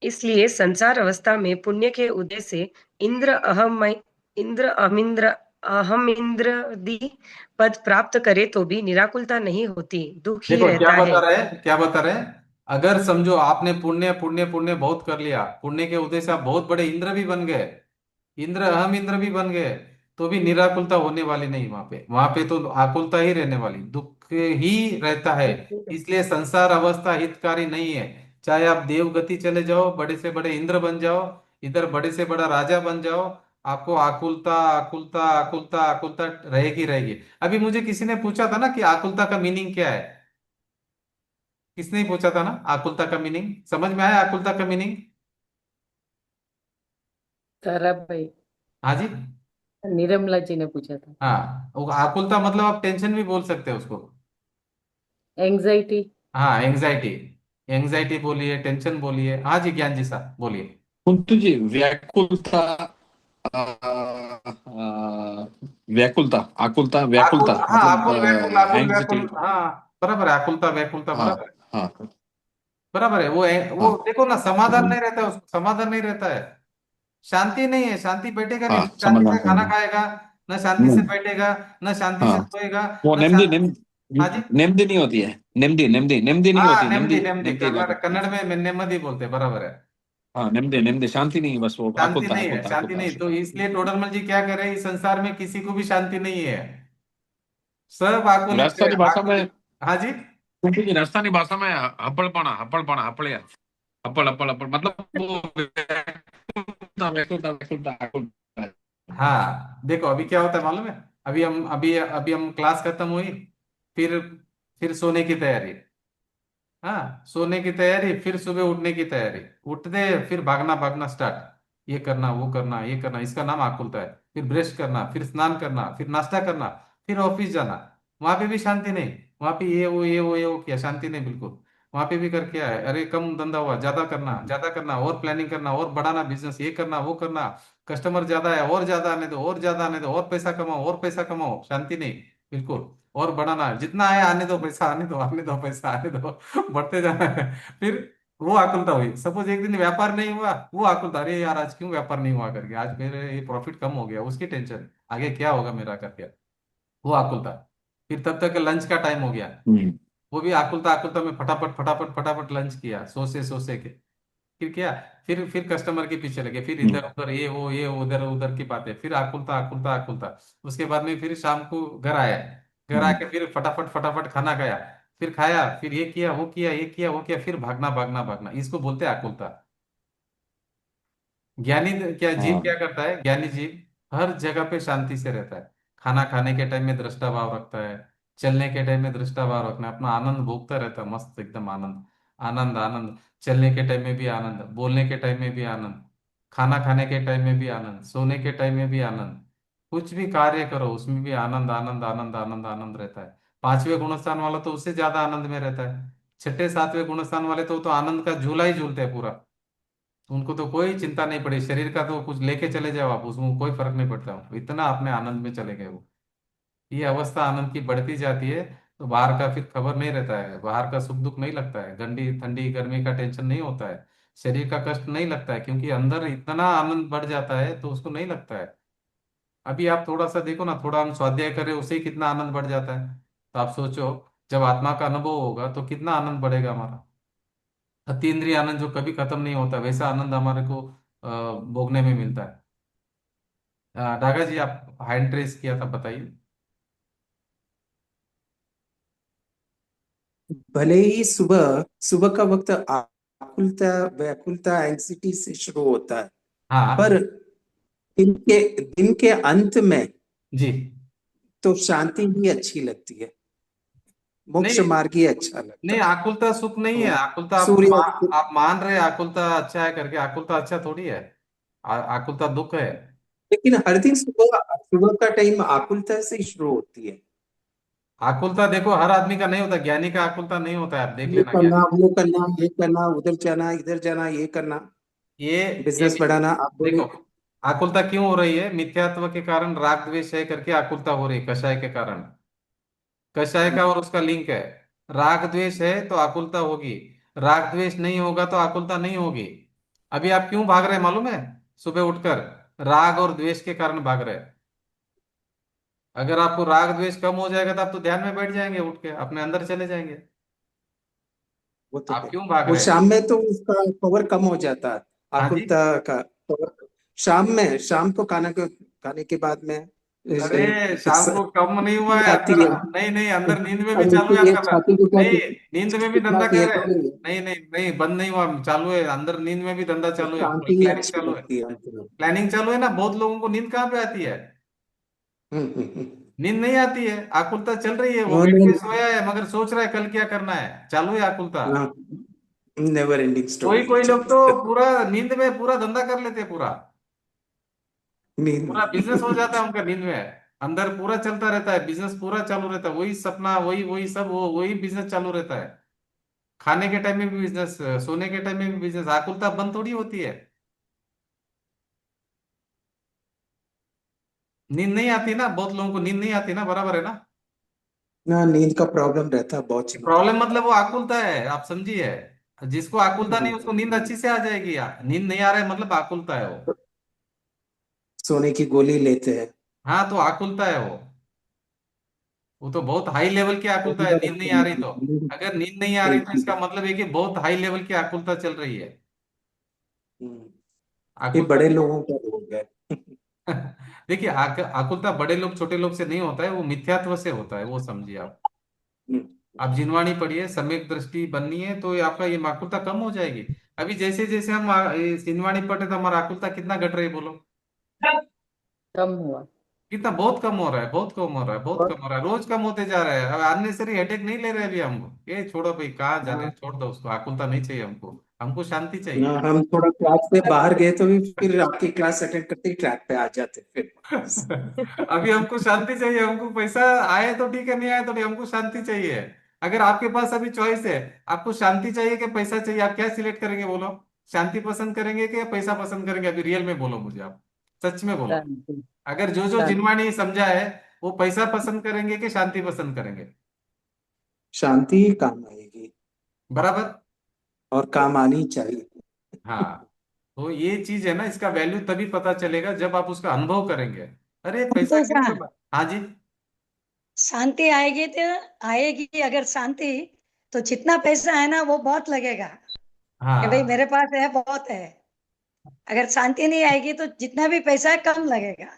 इसलिए संसार अवस्था में पुण्य के उदय से इंद्र अहम इंद्रदी पद प्राप्त करे तो भी निराकुलता नहीं होती, दुख ही देखो क्या रहता बता है। रहे हैं, क्या बता रहे हैं? अगर समझो आपने पुण्य पुण्य पुण्य बहुत कर लिया, पुण्य के उदय से आप बहुत बड़े इंद्र भी बन गए, इंद्र अहम इंद्र भी बन गए, तो भी निराकुलता होने वाली नहीं वहां पे तो आकुलता ही रहने वाली, दुख ही रहता है। इसलिए संसार अवस्था हितकारी नहीं है। चाहे आप देवगति चले जाओ, बड़े से बड़े इंद्र बन जाओ, इधर बड़े से बड़ा राजा बन जाओ, आपको आकुलता आकुलता आकुलता आकुलता रहेगी रहेगी। अभी मुझे किसी ने पूछा था ना कि आकुलता का मीनिंग क्या है। किसने ही पूछा था ना, आकुलता का मीनिंग समझ में आया? आकुलता का मीनिंग? तारा भाई, हाँ जी। निर्मला जी ने पूछा था। हाँ, वो आकुलता मतलब आप टेंशन भी बोल सकते हैं उसको। एंजाइटी। हाँ, एंजाइटी। एंजाइटी बोलिए, टेंशन बोलिए। हाँ जी, ज्ञान जी साहब बोलिए। कुंतु जी, व्याकुलता, आ, आ, व्याकुलता, आकुलता, आकुल, व्याकुलता हाँ, मतलब आकुल एंग्जाइटी। व्याकुल, हाँ। बराबर है, आकुलता व्याकुलता हाँ बराबर है। हाँ बराबर है। वो हाँ देखो ना, समाधान नहीं रहता है, उसको समाधान नहीं रहता है। शांति नहीं है, शांति बैठेगा नहीं, हाँ, ना शांति समाधान से खाना करना। खाएगा, ना शांति से नहीं, बैठेगा, ना शांति से हाँ, सोएगा, वो ना नेमदी शांति। हाँ जी। नेमदी नहीं होती है, नेमदी नेमदी नेमदी नहीं हाँ, होती, नेमदी नेमदी नेमदी, नेमदी कन्नड़ इलाका। कन्नड़ में नेमदी बोलते हैं, बराबर है। हाँ, नेमदी नेमदी, शांति नहीं, बस वो शांति आकुलता नहीं है, आकुलता शांति आकुलता नहीं, तो आकुलता। इसलिए टोडरमल जी क्या कर रहे हैं, इस संसार में किसी को भी शांति नहीं है। सब आकुलित है, राजस्थानी भाषा में, आकुलित। हाँ जी। कुंतु जी, राजस्थानी भाषा में हपड़पना हपड़पना हपड़िया, हपड़ हपड़ हपड़ मतलब वो व्याकुलता व्याकुलता व्याकुलता आकुलता। हाँ, देखो अभी क्या होता है मालूम है? अभी हम क्लास खत्म हुई, फिर फिर सोने की तैयारी। हाँ, सोने की तैयारी, फिर सुबह उठने की तैयारी। उठते फिर भागना भागना स्टार्ट, ये करना वो करना ये करना, इसका नाम आकुलता है। फिर ब्रश करना, फिर स्नान करना, फिर नाश्ता करना, फिर ऑफिस जाना। वहां पे भी शांति नहीं। वहां पे ये वो किया, शांति नहीं बिल्कुल। वहां पे भी करके आए, अरे कम धंधा हुआ, ज्यादा करना और प्लानिंग करना और बढ़ाना बिजनेस, ये करना वो करना। कस्टमर ज्यादा है, और ज्यादा आने दो, और ज्यादा आने दो, और पैसा कमाओ, और पैसा कमाओ, शांति नहीं बिल्कुल। और बढ़ाना, जितना आया आने दो, पैसा आने दो, आने दो, पैसा आने दो, बढ़ते जाना है। फिर वो आकुलता हुई, सपोज एक दिन व्यापार नहीं हुआ, वो आकुलता, अरे यार आज क्यों व्यापार नहीं हुआ करके, आज मेरे ये प्रॉफिट कम हो गया, उसकी टेंशन, आगे क्या होगा मेरा करके, वो आकुलता। फिर तब तक लंच का टाइम हो गया, हम्म। वो भी आकुलता आकुलता में फटाफट फटाफट फटाफट लंच किया, सोचे सोचे के। फिर क्या, फिर कस्टमर के पीछे लगे, फिर इधर उधर ये वो उधर उधर की बातें, फिर आकुलता आकुलता आकुलता। उसके बाद में फिर शाम को घर आया, घर हम्म। आके फिर फटाफट फटाफट खाना खाया, फिर खाया, फिर ये किया वो किया ये किया वो किया, फिर भागना भागना भागना, इसको बोलते हैं आकुलता। ज्ञानी क्या जीव क्या हाँ करता है? ज्ञानी जीव हर जगह पे शांति से रहता है। खाना खाने के टाइम में दृष्टा भाव रखता है, चलने के टाइम में दृष्टा भाव रखना है, अपना आनंद भोगता रहता है, मस्त एकदम आनंद, आनंद आनंद। चलने के टाइम में भी आनंद, बोलने के टाइम में भी आनंद, खाना खाने के टाइम में भी आनंद, सोने के टाइम में भी आनंद। कुछ भी कार्य करो उसमें भी आनंद आनंद आनंद आनंद आनंद रहता है। पांचवें गुणस्थान वाला तो उससे ज्यादा आनंद में रहता है। छठे सातवें गुणस्थान वाले तो आनंद का झूला ही झूलते हैं पूरा। उनको तो कोई चिंता नहीं पड़ी, शरीर का तो कुछ लेके चले जाओ आप, उसमें कोई फर्क नहीं पड़ता, इतना अपने आनंद में चले गए वो। ये अवस्था आनंद की बढ़ती जाती है, तो बाहर का फिर खबर नहीं रहता है, बाहर का सुख दुख नहीं लगता है, ठंडी ठंडी गर्मी का टेंशन नहीं होता है, शरीर का कष्ट नहीं लगता है, क्योंकि अंदर इतना आनंद बढ़ जाता है तो उसको नहीं लगता है। अभी आप थोड़ा सा देखो ना, थोड़ा हम स्वाध्याय करें उससे ही कितना आनंद बढ़ जाता है। तो आप सोचो, जब आत्मा का अनुभव होगा तो कितना आनंद बढ़ेगा हमारा। अतीन्द्रिय आनंद जो कभी खत्म नहीं होता, वैसा आनंद हमारे को भोगने में मिलता है। डागा जी, आप हैंड रेस किया था, बताइए। भले ही सुबह सुबह का वक्त आकुलता व्याकुलता एंग्जाइटी से शुरू होता है, हाँ पर दिन के अंत में जी। तो शांति ही अच्छी लगती है, मोक्ष नहीं मार्ग ही अच्छा लगता नहीं, है। आकुलता सुख नहीं है, तो आकुलता सूर्य आप मान रहे हैं आकुलता अच्छा है करके, आकुलता अच्छा थोड़ी है। आकुलता दुख है। लेकिन हर दिन सुबह सुबह का टाइम आकुलता से ही शुरू होती है। आकुलता देखो हर आदमी का नहीं होता, ज्ञानी का आकुलता नहीं होता है, आप देख ये लेना करना ज्ञानी। वो करना ये करना, उधर जाना इधर जाना, ये करना, ये ये बिजनेस बढ़ाना, आप बोले। देखो, आकुलता क्यों हो रही है? मिथ्यात्व के कारण, राग द्वेष है करके आकुलता हो रही है, कषाय के कारण। कषाय का और उसका लिंक है। राग द्वेष है तो आकुलता होगी, राग द्वेष नहीं होगा तो आकुलता नहीं होगी। अभी आप क्यों भाग रहे हैं मालूम है? सुबह उठकर राग और द्वेष के कारण भाग रहे हैं। अगर आपको राग द्वेष कम हो जाएगा तो आप तो ध्यान में बैठ जाएंगे, उठ के अपने अंदर चले जाएंगे। वो तो आप है, क्यों भाग वो रहे हैं? शाम में तो उसका पावर कम हो जाता है, हाँ जी। आकुलता का पावर शाम को खाने के बाद में अरे शाम को कम नहीं हुआ है आती अंदर। है। नहीं नहीं, अंदर नींद में भी अब चालू उनके है लिए अंदर। छाती को नहीं, क्या नींद में भी कितना धंधा किया कर रहे हैं। करेंगे। नहीं नहीं नहीं, बंद नहीं हुआ, चालू है अंदर, नींद में भी धंधा चालू है, शांति ही प्लानिंग अच्छी चालू है। लगती है हमको। प्लानिंग चालू है ना, बहुत लोगों को नींद कहाँ पे आती है। हम्म। नींद नहीं आती है, आकुलता चल रही है, वो वो बेड पे नहीं। सोया है मगर सोच रहा है कल क्या करना है, चालू है आकुलता। हाँ, नेवर एंडिंग कोई स्टोरी कोई लोग चली तो है। पूरा नींद में पूरा धंधा कर लेते हैं, पूरा नींद पूरा में। बिजनेस हो जाता है उनका नींद में। अंदर पूरा चलता रहता है, बिजनेस पूरा चालू रहता है, वही सपना, वही वही सब, वो वही बिजनेस चालू रहता है। खाने के टाइम में भी बिजनेस, सोने के टाइम में भी बिजनेस, आकुलता बंद थोड़ी होती है। नींद नहीं आती ना, बहुत लोगों को नींद नहीं आती ना, बराबर है ना। ना, नींद का प्रॉब्लम रहता है, बहुत चुनौती प्रॉब्लम है। मतलब वो आकुलता है, आप समझिए। जिसको आकुलता नहीं उसको नींद अच्छी से आ जाएगी यार, नींद नहीं आ रहा है मतलब आकुलता है वो। सोने की गोली लेते हैं। हाँ, तो आकुलता है वो तो बहुत हाई लेवल की आकुलता है, बहुत नींद नहीं अच्छा आ रही तो। नींद। अगर नींद नहीं आ रही तो इसका मतलब है कि बहुत हाई लेवल की आकुलता चल रही है। हम्म, ये आकुलता बड़े लोगों का रोग है। देखिए, आकुलता बड़े लोग छोटे लोग से नहीं होता है, वो मिथ्यात्व से होता है, वो समझिए आप। हम्म, आप जिनवाणी पढ़िए, सम्यक दृष्टि बननी है तो ये आपका ये आकुलता कम हो जाएगी। अभी जैसे जैसे हम ये जिनवाणी पढ़े तो हमारा आकुलता कितना घट रही है बोलो। कम हुआ। कितना, बहुत कम हो रहा है, बहुत कम हो रहा है, बहुत बहुत। कम हो रहा है, रोज कम होते जा रहा है। अब अननेसरी हेडेक नहीं ले रहे अभी हमको, ये छोड़ो भाई, कहाँ जाने, हाँ, छोड़ दो उसको, आकुलता नहीं चाहिए हमको, हमको शांति चाहिए। हाँ, हम थोड़ा क्लास से बाहर गए तो भी फिर आपकी क्लास अटेंड करते ही ट्रैक पे आ जाते फिर। अभी हमको शांति चाहिए, हमको पैसा आए तो ठीक है, नहीं आए तो नहीं, हमको शांति चाहिए। अगर आपके पास अभी चॉइस है, आपको शांति चाहिए कि पैसा चाहिए, आप क्या सिलेक्ट करेंगे बोलो। शांति पसंद करेंगे कि पैसा पसंद करेंगे, अभी रियल में बोलो मुझे आप, सच में बोलो। शांति। अगर जो जो शांति। जिनवाणी समझा है, वो पैसा पसंद करेंगे कि शांति पसंद करेंगे। शांति ही काम आएगी। बराबर। और काम आनी चाहिए। हाँ, तो ये चीज है ना, इसका वैल्यू तभी पता चलेगा जब आप उसका अनुभव करेंगे। अरे पैसा संतोष क्यों हाँ, कमा। हाँ जी। शांति आएगी तो आएगी, अगर शांति, तो जितना पैसा है ना वो बहुत लगेगा कि भाई हाँ, मेरे पास है, बहुत है। अगर शांति नहीं आएगी तो जितना भी पैसा है कम लगेगा।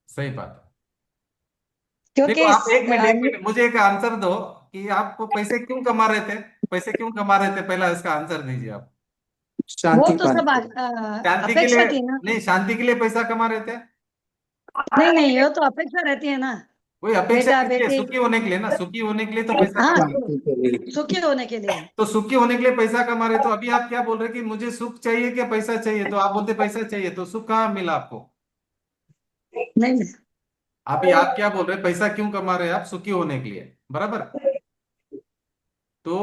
सही बात है। देखो क्योंकि आप एक मिनट मुझे एक आंसर दो कि आप पैसे क्यों कमा रहे थे, पैसे क्यों कमा रहे थे, पहला इसका आंसर दीजिए आप। वो शांति तो पाने सब के लिए। शांति के अपेक्षा लिए। थी ना। नहीं, शांति के लिए पैसा कमा रहे थे। नहीं नहीं, वो तो अपेक्षा रहती है ना। कोई अपेक्षा बेटा किसके, बेटी। सुखी होने के लिए ना, सुखी होने के लिए तो पैसा हाँ, कमा रहे। शांति के लिए। सुखी होने के लिए। तो सुखी होने के लिए पैसा कमा रहे, तो अभी आप क्या बोल रहे कि मुझे सुख चाहिए क्या पैसा चाहिए, तो आप बोलते पैसा चाहिए, तो सुख कहाँ मिला आपको। नहीं अभी आप क्या बोल रहे, पैसा क्यों कमा रहे हैं आप, सुखी होने के लिए, बराबर। तो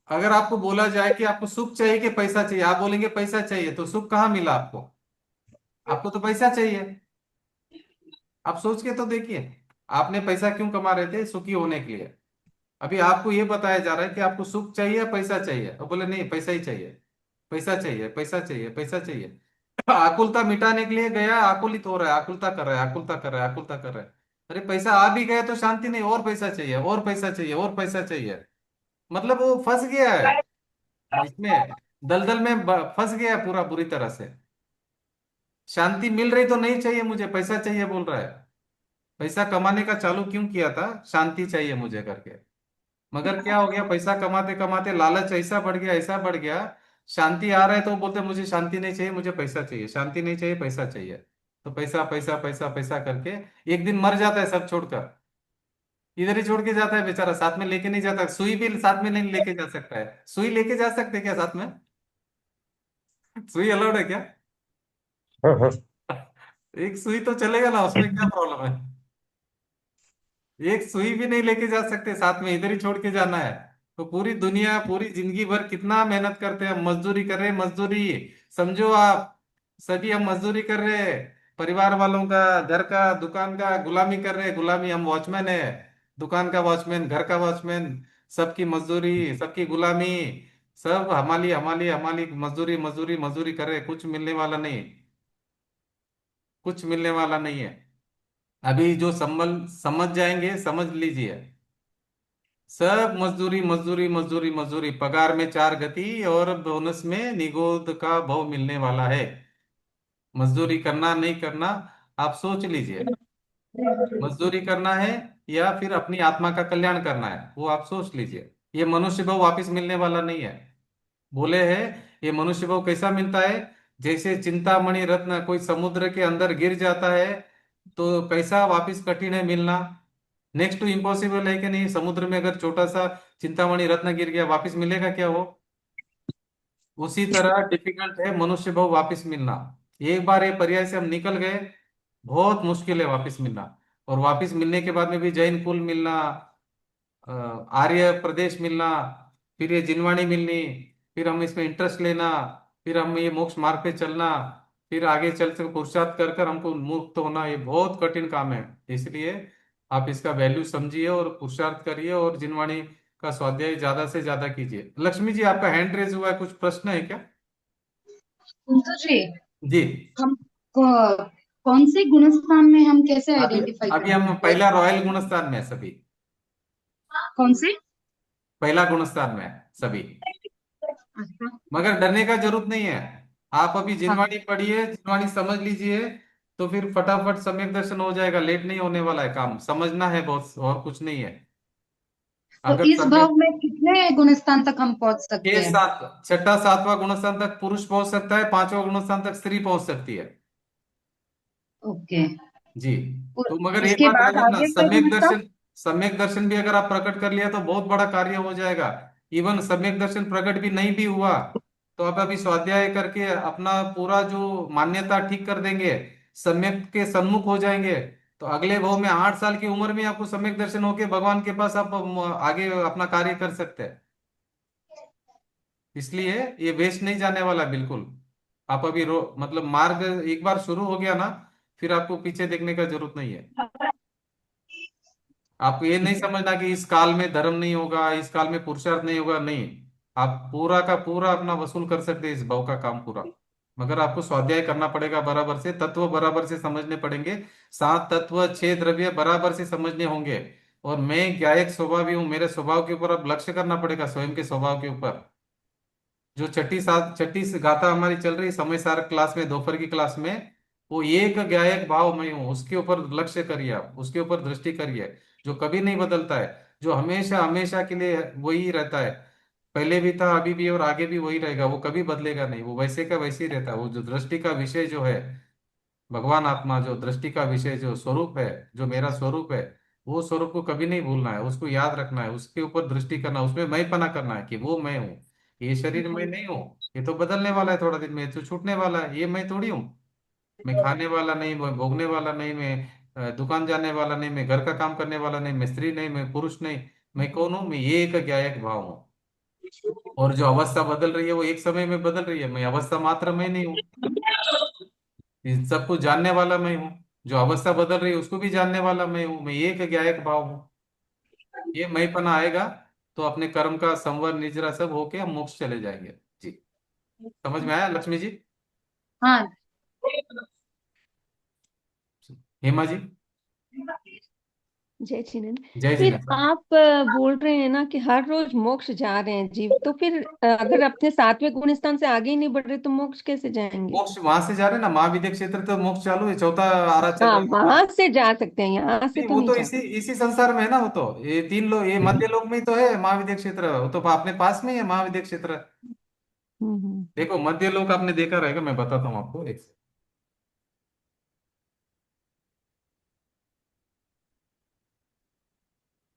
अगर आपको बोला जाए कि आपको सुख चाहिए कि पैसा चाहिए, आप बोलेंगे पैसा चाहिए, तो सुख कहाँ मिला आपको। आपको तो पैसा चाहिए। आप सोच के तो देखिए, आपने पैसा क्यों कमा रहे थे, सुखी होने के लिए। अभी आपको ये बताया जा रहा है कि आपको सुख चाहिए या पैसा चाहिए, और बोले नहीं पैसा ही चाहिए, पैसा चाहिए, पैसा चाहिए, पैसा चाहिए। आकुलता मिटाने के लिए गया, आकुलित हो रहा है, आकुलता कर रहा है, आकुलता कर रहा है, आकुलता कर रहा है। अरे पैसा आ भी गया तो शांति नहीं, और पैसा चाहिए, और पैसा चाहिए, और पैसा चाहिए। मतलब वो फंस गया है इसमें, दलदल में फंस गया है पूरा बुरी तरह से। शांति मिल रही तो नहीं चाहिए मुझे, पैसा चाहिए बोल रहा है। पैसा कमाने का चालू क्यों किया था, शांति चाहिए मुझे करके। मगर क्या हो गया, पैसा कमाते कमाते लालच ऐसा बढ़ गया, ऐसा बढ़ गया। शांति आ रहा है तो बोलते मुझे शांति नहीं चाहिए, मुझे पैसा चाहिए, शांति नहीं चाहिए, पैसा चाहिए। तो पैसा पैसा पैसा पैसा करके एक दिन मर जाता है सब छोड़कर। इधर ही छोड़ के जाता है बेचारा, साथ में लेके नहीं जाता, सुई भी साथ में नहीं लेके जा सकता है। सुई लेके जा सकते हैं क्या साथ में, सुई अलाउड है क्या। एक सुई तो चलेगा ना, उसमें क्या प्रॉब्लम है। एक सुई भी नहीं लेके जा सकते साथ में, इधर ही छोड़ के जाना है। तो पूरी दुनिया पूरी जिंदगी भर कितना मेहनत करते हैं हम, मजदूरी कर रहे हैं, मजदूरी। समझो आप, सभी हम मजदूरी कर रहे हैं, परिवार वालों का, घर का, दुकान का गुलामी कर रहे हैं, गुलामी, हम वॉचमैन है, दुकान का वॉचमैन, घर का वॉचमैन, सबकी मजदूरी, सबकी गुलामी, सब हमारी हमारी हमारी मजदूरी मजदूरी मजदूरी कर रहे हैं, कुछ मिलने वाला नहीं, कुछ मिलने वाला नहीं है। अभी जो संबल समझ जाएंगे, समझ लीजिए, सब मजदूरी मजदूरी मजदूरी मजदूरी, पगार में चार गति और बोनस में निगोद का भाव मिलने वाला है। मजदूरी करना नहीं करना, आप सोच लीजिए। मजदूरी करना है या फिर अपनी आत्मा का कल्याण करना है, वो आप सोच लीजिए। ये मनुष्य भाव वापस मिलने वाला नहीं है। बोले है ये मनुष्य भाव कैसा मिलता है, जैसे चिंतामणि रत्न कोई समुद्र के अंदर गिर जाता है तो कैसा वापस कठिन है मिलना, नेक्स्ट टू इम्पॉसिबल है कि नहीं। समुद्र में अगर छोटा सा चिंतामणि रत्न गिर गया, वापस मिलेगा क्या वो? उसी तरह डिफिकल्ट है मनुष्य भाव वापस मिलना। एक बार ये पर्याय से हम निकल गए, बहुत मुश्किल है वापस मिलना। और वापस मिलने के बाद में भी जैन कुल मिलना, आर्य प्रदेश मिलना, फिर ये जिनवाणी मिलनी, फिर हम इसमें इंटरेस्ट लेना, फिर हम ये मोक्ष मार्ग पे चलना, फिर आगे चल कर पुरुषार्थ कर कर हमको मुक्त होना, ये बहुत कठिन काम है। इसलिए आप इसका वैल्यू समझिए और पुरुषार्थ करिए और जिनवाणी का स्वाध्याय ज्यादा से ज्यादा कीजिए। लक्ष्मी जी, आपका हैंड रेज हुआ है, कुछ प्रश्न है क्या? कुंतु जी, जी। हम कौन से गुणस्थान में हम कैसे अभी आइडेंटिफाई अभी हम करेंगे? पहला रॉयल गुणस्थान में है सभी, कौन से? पहला गुणस्थान में है सभी। अच्छा। मगर डरने का जरूरत नहीं है। आप अभी हाँ, जिनवाणी पढ़िए, जिनवाणी समझ लीजिए, तो फिर फटाफट सम्यक दर्शन हो जाएगा। लेट नहीं होने वाला है, काम समझना है बहुत, और कुछ नहीं है। तो अगर इस सम्यक भाव में कितने गुणस्थान तक हम पहुंच सकते छह हैं? सात, छठा सातवां गुणस्थान तक पुरुष पहुंच सकता है, पांचवा गुणस्थान तक स्त्री पहुंच सकती है। ओके। जी। तो मगर एक उसके बात याद बाद रखना, आगे का सम्यक गुणस्थान? दर्शन, सम्यक दर्शन भी अगर आप प्रकट कर लिया तो बहुत बड़ा कार्य हो जाएगा। इवन सम्यक दर्शन प्रकट भी नहीं भी हुआ तो आप अभी स्वाध्याय करके अपना पूरा जो मान्यता ठीक कर देंगे, सम्यक के सन्मुख हो जाएंगे, तो अगले भाव में 8 साल की उम्र में आपको सम्यक दर्शन होके भगवान के पास आप आगे अपना कार्य कर सकते हैं। इसलिए ये वेस्ट नहीं जाने वाला बिल्कुल। आप अभी मतलब मार्ग एक बार शुरू हो गया ना, फिर आपको पीछे देखने का जरूरत नहीं है। आपको ये नहीं समझना कि इस काल में धर्म नहीं होगा, इस काल में पुरुषार्थ नहीं होगा, नहीं। आप पूरा का पूरा अपना वसूल कर सकते हैं इस भाव का काम पूरा। मगर आपको स्वाध्याय करना पड़ेगा बराबर से, तत्व बराबर से समझने पड़ेंगे, 7 तत्व 6 द्रव्य बराबर से समझने होंगे। और मैं गायक स्वभावी हूँ, मेरे स्वभाव के ऊपर अब लक्ष्य करना पड़ेगा, स्वयं के स्वभाव के ऊपर। जो छठी से गाथा हमारी चल रही समय सार क्लास में, दोपहर की क्लास में, वो एक गायक भाव मैं हूँ, उसके ऊपर लक्ष्य करिए, आप उसके ऊपर दृष्टि करिए, जो कभी नहीं बदलता है, जो हमेशा हमेशा के लिए वही रहता है। पहले भी था, अभी भी और आगे भी वही रहेगा, वो कभी बदलेगा नहीं, वो वैसे का वैसे ही रहता है। वो जो दृष्टि का विषय जो है, भगवान आत्मा, जो दृष्टि का विषय जो स्वरूप है, जो मेरा स्वरूप है, वो स्वरूप को कभी नहीं भूलना है, उसको याद रखना है, उसके ऊपर दृष्टि करना, उसमें मैं पना करना है कि वो मैं हूँ। ये शरीर मैं नहीं हूँ, ये तो बदलने वाला है, थोड़ा दिन में तो छूटने वाला है, ये मैं थोड़ी हूँ। मैं खाने वाला नहीं, मैं भोगने वाला नहीं, मैं दुकान जाने वाला नहीं, मैं घर का काम करने वाला नहीं, मैं स्त्री नहीं, मैं पुरुष नहीं। मैं कौन हूँ? मैं ये एक ज्ञायक भाव हूँ। और जो अवस्था बदल रही है वो एक समय में बदल रही है, मैं अवस्था मात्र मैं नहीं हूँ। इन सबको जानने वाला मैं हूँ, जो अवस्था बदल रही है उसको भी जानने वाला मैं हूँ, मैं एक ज्ञायक भाव हूँ। ये मैंपना आएगा तो अपने कर्म का संवर निजरा सब होके हम मोक्ष चले जाएंगे। जी। समझ में आया लक्ष्मी जी? हाँ। हेमा जी? जय चिनन। जय फिर जिनेन्द्र। आप बोल रहे हैं ना कि हर रोज मोक्ष जा रहे हैं जीव, तो फिर अगर अपने 7वें गुण स्थान से आगे ही नहीं बढ़ रहे तो मोक्ष कैसे जाएंगे? मोक्ष वहां से जा रहे हैं ना, महाविद्य क्षेत्र तो मोक्ष चालू है, चौथा आरा चल हाँ, रहा है वहां। वहां से जा सकते हैं, यहाँ से नहीं, तो वो नहीं तो जा इसी सकते। इसी संसार में है ना, वो तो ये 3 लोग, ये मध्य लोक में ही तो है महाविद्य क्षेत्र, वो तो अपने पास में ही है महाविद्य क्षेत्र। हम्म। देखो मध्य लोक आपने देखा रहेगा, मैं बताता हूँ आपको एक।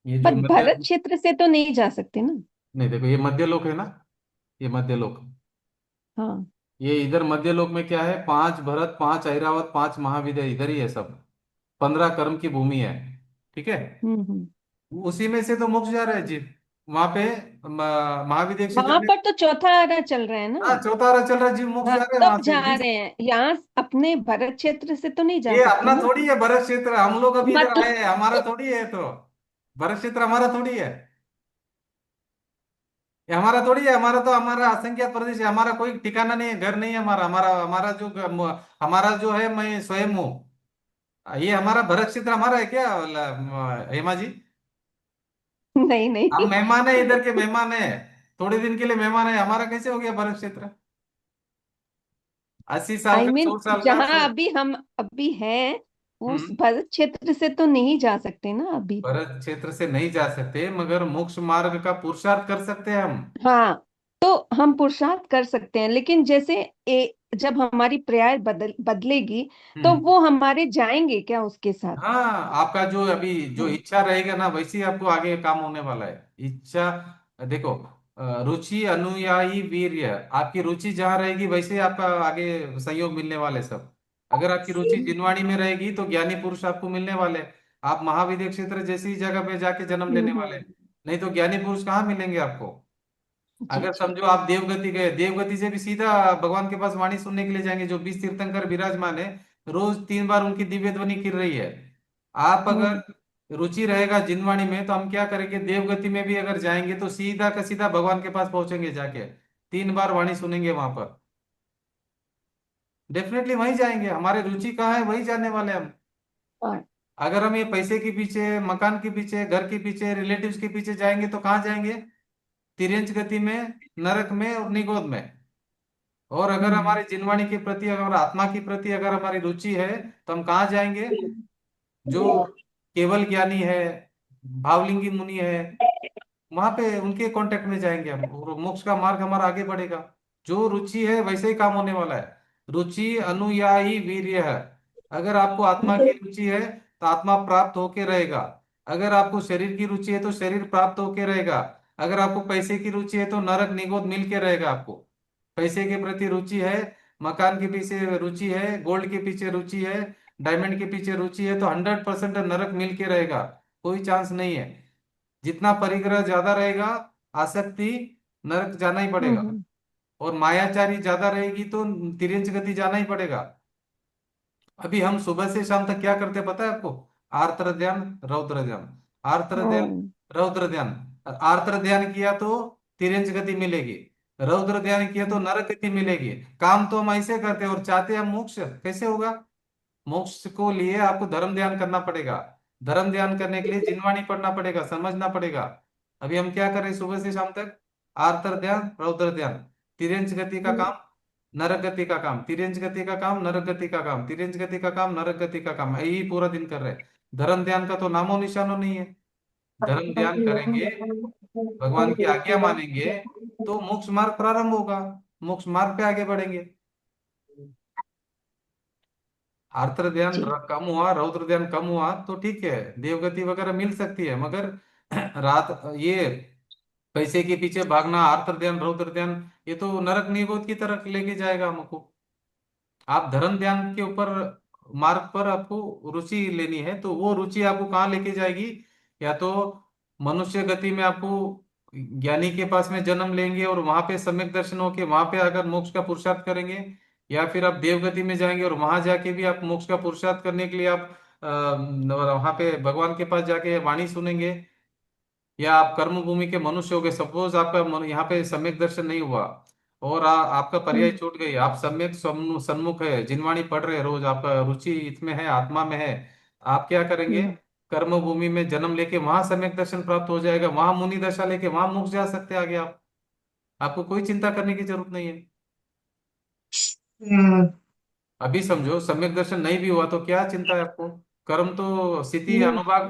ये जो पर मध्य, भरत क्षेत्र से तो नहीं जा सकते ना? नहीं देखो ये मध्य लोक है ना, ये मध्य लोक, हाँ। ये इधर मध्य लोक में क्या है, 5 भरत 5 ऐरावत 5 महाविद्य इधर ही है सब, 15 कर्म की भूमि है। ठीक है। हम्म। उसी में से तो मोक्ष जा रहा है जी, वहां पे महाविद्य क्षेत्र वहां में। पर तो चौथा आरा चल रहा है हाँ, ना? चौथा आरा चल रहा है जी, मोक्ष हाँ, जा रहे हैं वहां तब से जा जिस। रहे हैं, यहाँ अपने भरत क्षेत्र से तो नहीं जा ये सकते अपना ना? थोड़ी है भरत क्षेत्र, हम लोग अभी इधर आए मतलब हैं, हमारा थोड़ी है तो। भरत क्षेत्र हमारा थोड़ी है, ये हमारा थोड़ी है, हमारा तो हमारा असंख्यात प्रदेश है, हमारा कोई ठिकाना नहीं है, घर नहीं है हमारा, हमारा हमारा जो हमारा जो है मैं स्वयं हूँ। ये हमारा भरत क्षेत्र हमारा है क्या हेमा जी? नहीं हम नहीं। मेहमान है, इधर के मेहमान है, थोड़े दिन के लिए मेहमान है, हमारा कैसे हो गया भरत क्षेत्र? 80 साल आई का मीन 100 साल का जहाँ अभी हम अभी हैं, उस हम्म। भरत क्षेत्र से तो नहीं जा सकते ना अभी। भरत क्षेत्र से नहीं जा सकते, मगर मोक्ष मार्ग का पुरुषार्थ कर सकते हैं हम। हाँ, तो हम पुरुषार्थ कर सकते हैं, लेकिन जैसे जब हमारी प्राय बदलेगी तो हम्म। वो हमारे जाएंगे क्या उसके साथ? हाँ, आपका जो अभी जो हम्म। इच्छा रहेगा ना, वैसे ही आपको आगे काम होने वाला है। इच्छा, देखो, रुचि अनुयायी वीर्य, आपकी रुचि जहाँ रहेगी वैसे ही आपका आगे सहयोग मिलने वाले सब। अगर आपकी रुचि जिनवाणी में रहेगी तो ज्ञानी पुरुष आपको मिलने वाले। आप महाविद्य क्षेत्र जैसी जगह पे जाके जन्म लेने वाले, हम्म। नहीं तो ज्ञानी पुरुष कहाँ मिलेंगे आपको। जी अगर जी। समझो आप देवगति गए, देवगति से भी सीधा भगवान के पास वाणी सुनने के लिए जाएंगे, जो 20 तीर्थंकर विराजमान है, रोज 3 बार उनकी दिव्य ध्वनि गिर रही है। आप हम्म। अगर रुचि रहेगा जिनवाणी में, तो हम क्या करेंगे, देवगति में भी अगर जाएंगे तो सीधा का सीधा भगवान के पास पहुंचेंगे, जाके 3 बार वाणी सुनेंगे वहां पर। डेफिनेटली वहीं जाएंगे, हमारे रुचि कहाँ है वहीं जाने वाले हम। और अगर हम ये पैसे के पीछे, मकान के पीछे, घर के पीछे, रिलेटिव्स के पीछे जाएंगे तो कहाँ जाएंगे, तिर्यंच गति में, नरक में और निगोद में। और अगर हम्म। हमारे जिनवाणी के प्रति, अगर आत्मा के प्रति अगर हमारी रुचि है, तो हम कहाँ जाएंगे, जो केवल ज्ञानी है, भावलिंगी मुनि है, वहां पे उनके कांटेक्ट में जाएंगे हम, और मोक्ष का मार्ग हमारा आगे बढ़ेगा। जो रुचि है वैसे ही काम होने वाला है। रुचि अनुयायी वीर्य है। अगर आपको आत्मा की रुचि है तो आत्मा प्राप्त होके रहेगा। अगर आपको शरीर की रुचि है तो शरीर प्राप्त होके रहेगा। अगर आपको पैसे की रुचि है तो नरक निगोद मिल के रहेगा आपको। पैसे के प्रति रुचि है, मकान के पीछे रुचि है, गोल्ड के पीछे रुचि है, डायमंड के पीछे रुचि है, तो 100% नरक मिल के रहेगा। कोई चांस नहीं है। जितना परिग्रह ज्यादा रहेगा, आसक्ति, नरक जाना ही पड़ेगा। हम्म। और मायाचारी ज्यादा रहेगी तो तिरंज गति जाना ही पड़ेगा। अभी हम सुबह से शाम तक क्या करते हैं पता है आपको, आर्त्र ध्यान, रौद्र ध्यान, आर्त्र ध्यान, हम्म। रौद्र ध्यान। आर्त्र ध्यान किया तो तिरंज गति मिलेगी, रौद्र ध्यान किया तो नरक गति मिलेगी। काम तो हम ऐसे करते हैं और चाहते हैं हम मोक्ष, कैसे होगा। मोक्ष को लिए आपको धर्म ध्यान करना पड़ेगा। धर्म ध्यान करने के लिए जिनवाणी पढ़ना पड़ेगा, समझना पड़ेगा। अभी हम क्या कर रहे हैं सुबह से शाम तक, आर्तर ध्यान, रौद्र ध्यान, तिरंज गति का काम, नरक गति का काम, तिरंज गति का काम, नरक गति का काम, तिरंज गति का काम, नरक गति का काम, यही पूरा दिन कर रहे हैं। धर्म ध्यान का तो नामो निशानो नहीं है। धर्म ध्यान करेंगे, भगवान की आज्ञा मानेंगे, तो मोक्ष मार्ग प्रारंभ होगा, मोक्ष मार्ग पे आगे बढ़ेंगे। आर्द्र ध्यान जी। कम हुआ, रौद्र ध्यान कम हुआ तो ठीक है, देवगति वगैरह मिल सकती है, मगर रात ये पैसे के पीछे भागना, आर्द्र ध्यान, रौद्र ध्यान, ये तो नरक निगोद की तरफ लेके जाएगा हमको। आप धर्म ध्यान के ऊपर, मार्ग पर आपको रुचि लेनी है, तो वो रुचि आपको कहाँ लेके जाएगी, या तो मनुष्य गति में आपको ज्ञानी के पास में जन्म लेंगे और वहां पे सम्यक दर्शन होके वहां पे अगर मोक्ष का पुरुषार्थ करेंगे, या फिर आप देवगति में जाएंगे और वहां जाके भी आप मोक्ष का पुरुषार्थ करने के लिए आप वहां पे भगवान के पास जाके वाणी सुनेंगे, या आप कर्म भूमि के मनुष्य हो गए। सपोज आपका यहाँ पे सम्यक दर्शन नहीं हुआ और आपका पर्याय छूट गई, आप सम्यक सन्मुख है, जिनवाणी पढ़ रहे हैं रोज, आपका रुचि इसमें है, आत्मा में है, आप क्या करेंगे, हम्म। कर्म भूमि में जन्म लेके वहां सम्यक दर्शन प्राप्त हो जाएगा, वहां मुनि दशा लेके वहां मोक्ष जा सकते हैं आगे आप। आपको कोई चिंता करने की जरूरत नहीं है। अभी समझो सम्यक दर्शन नहीं भी हुआ तो क्या चिंता है आपको। कर्म तो स्थिति अनुभाग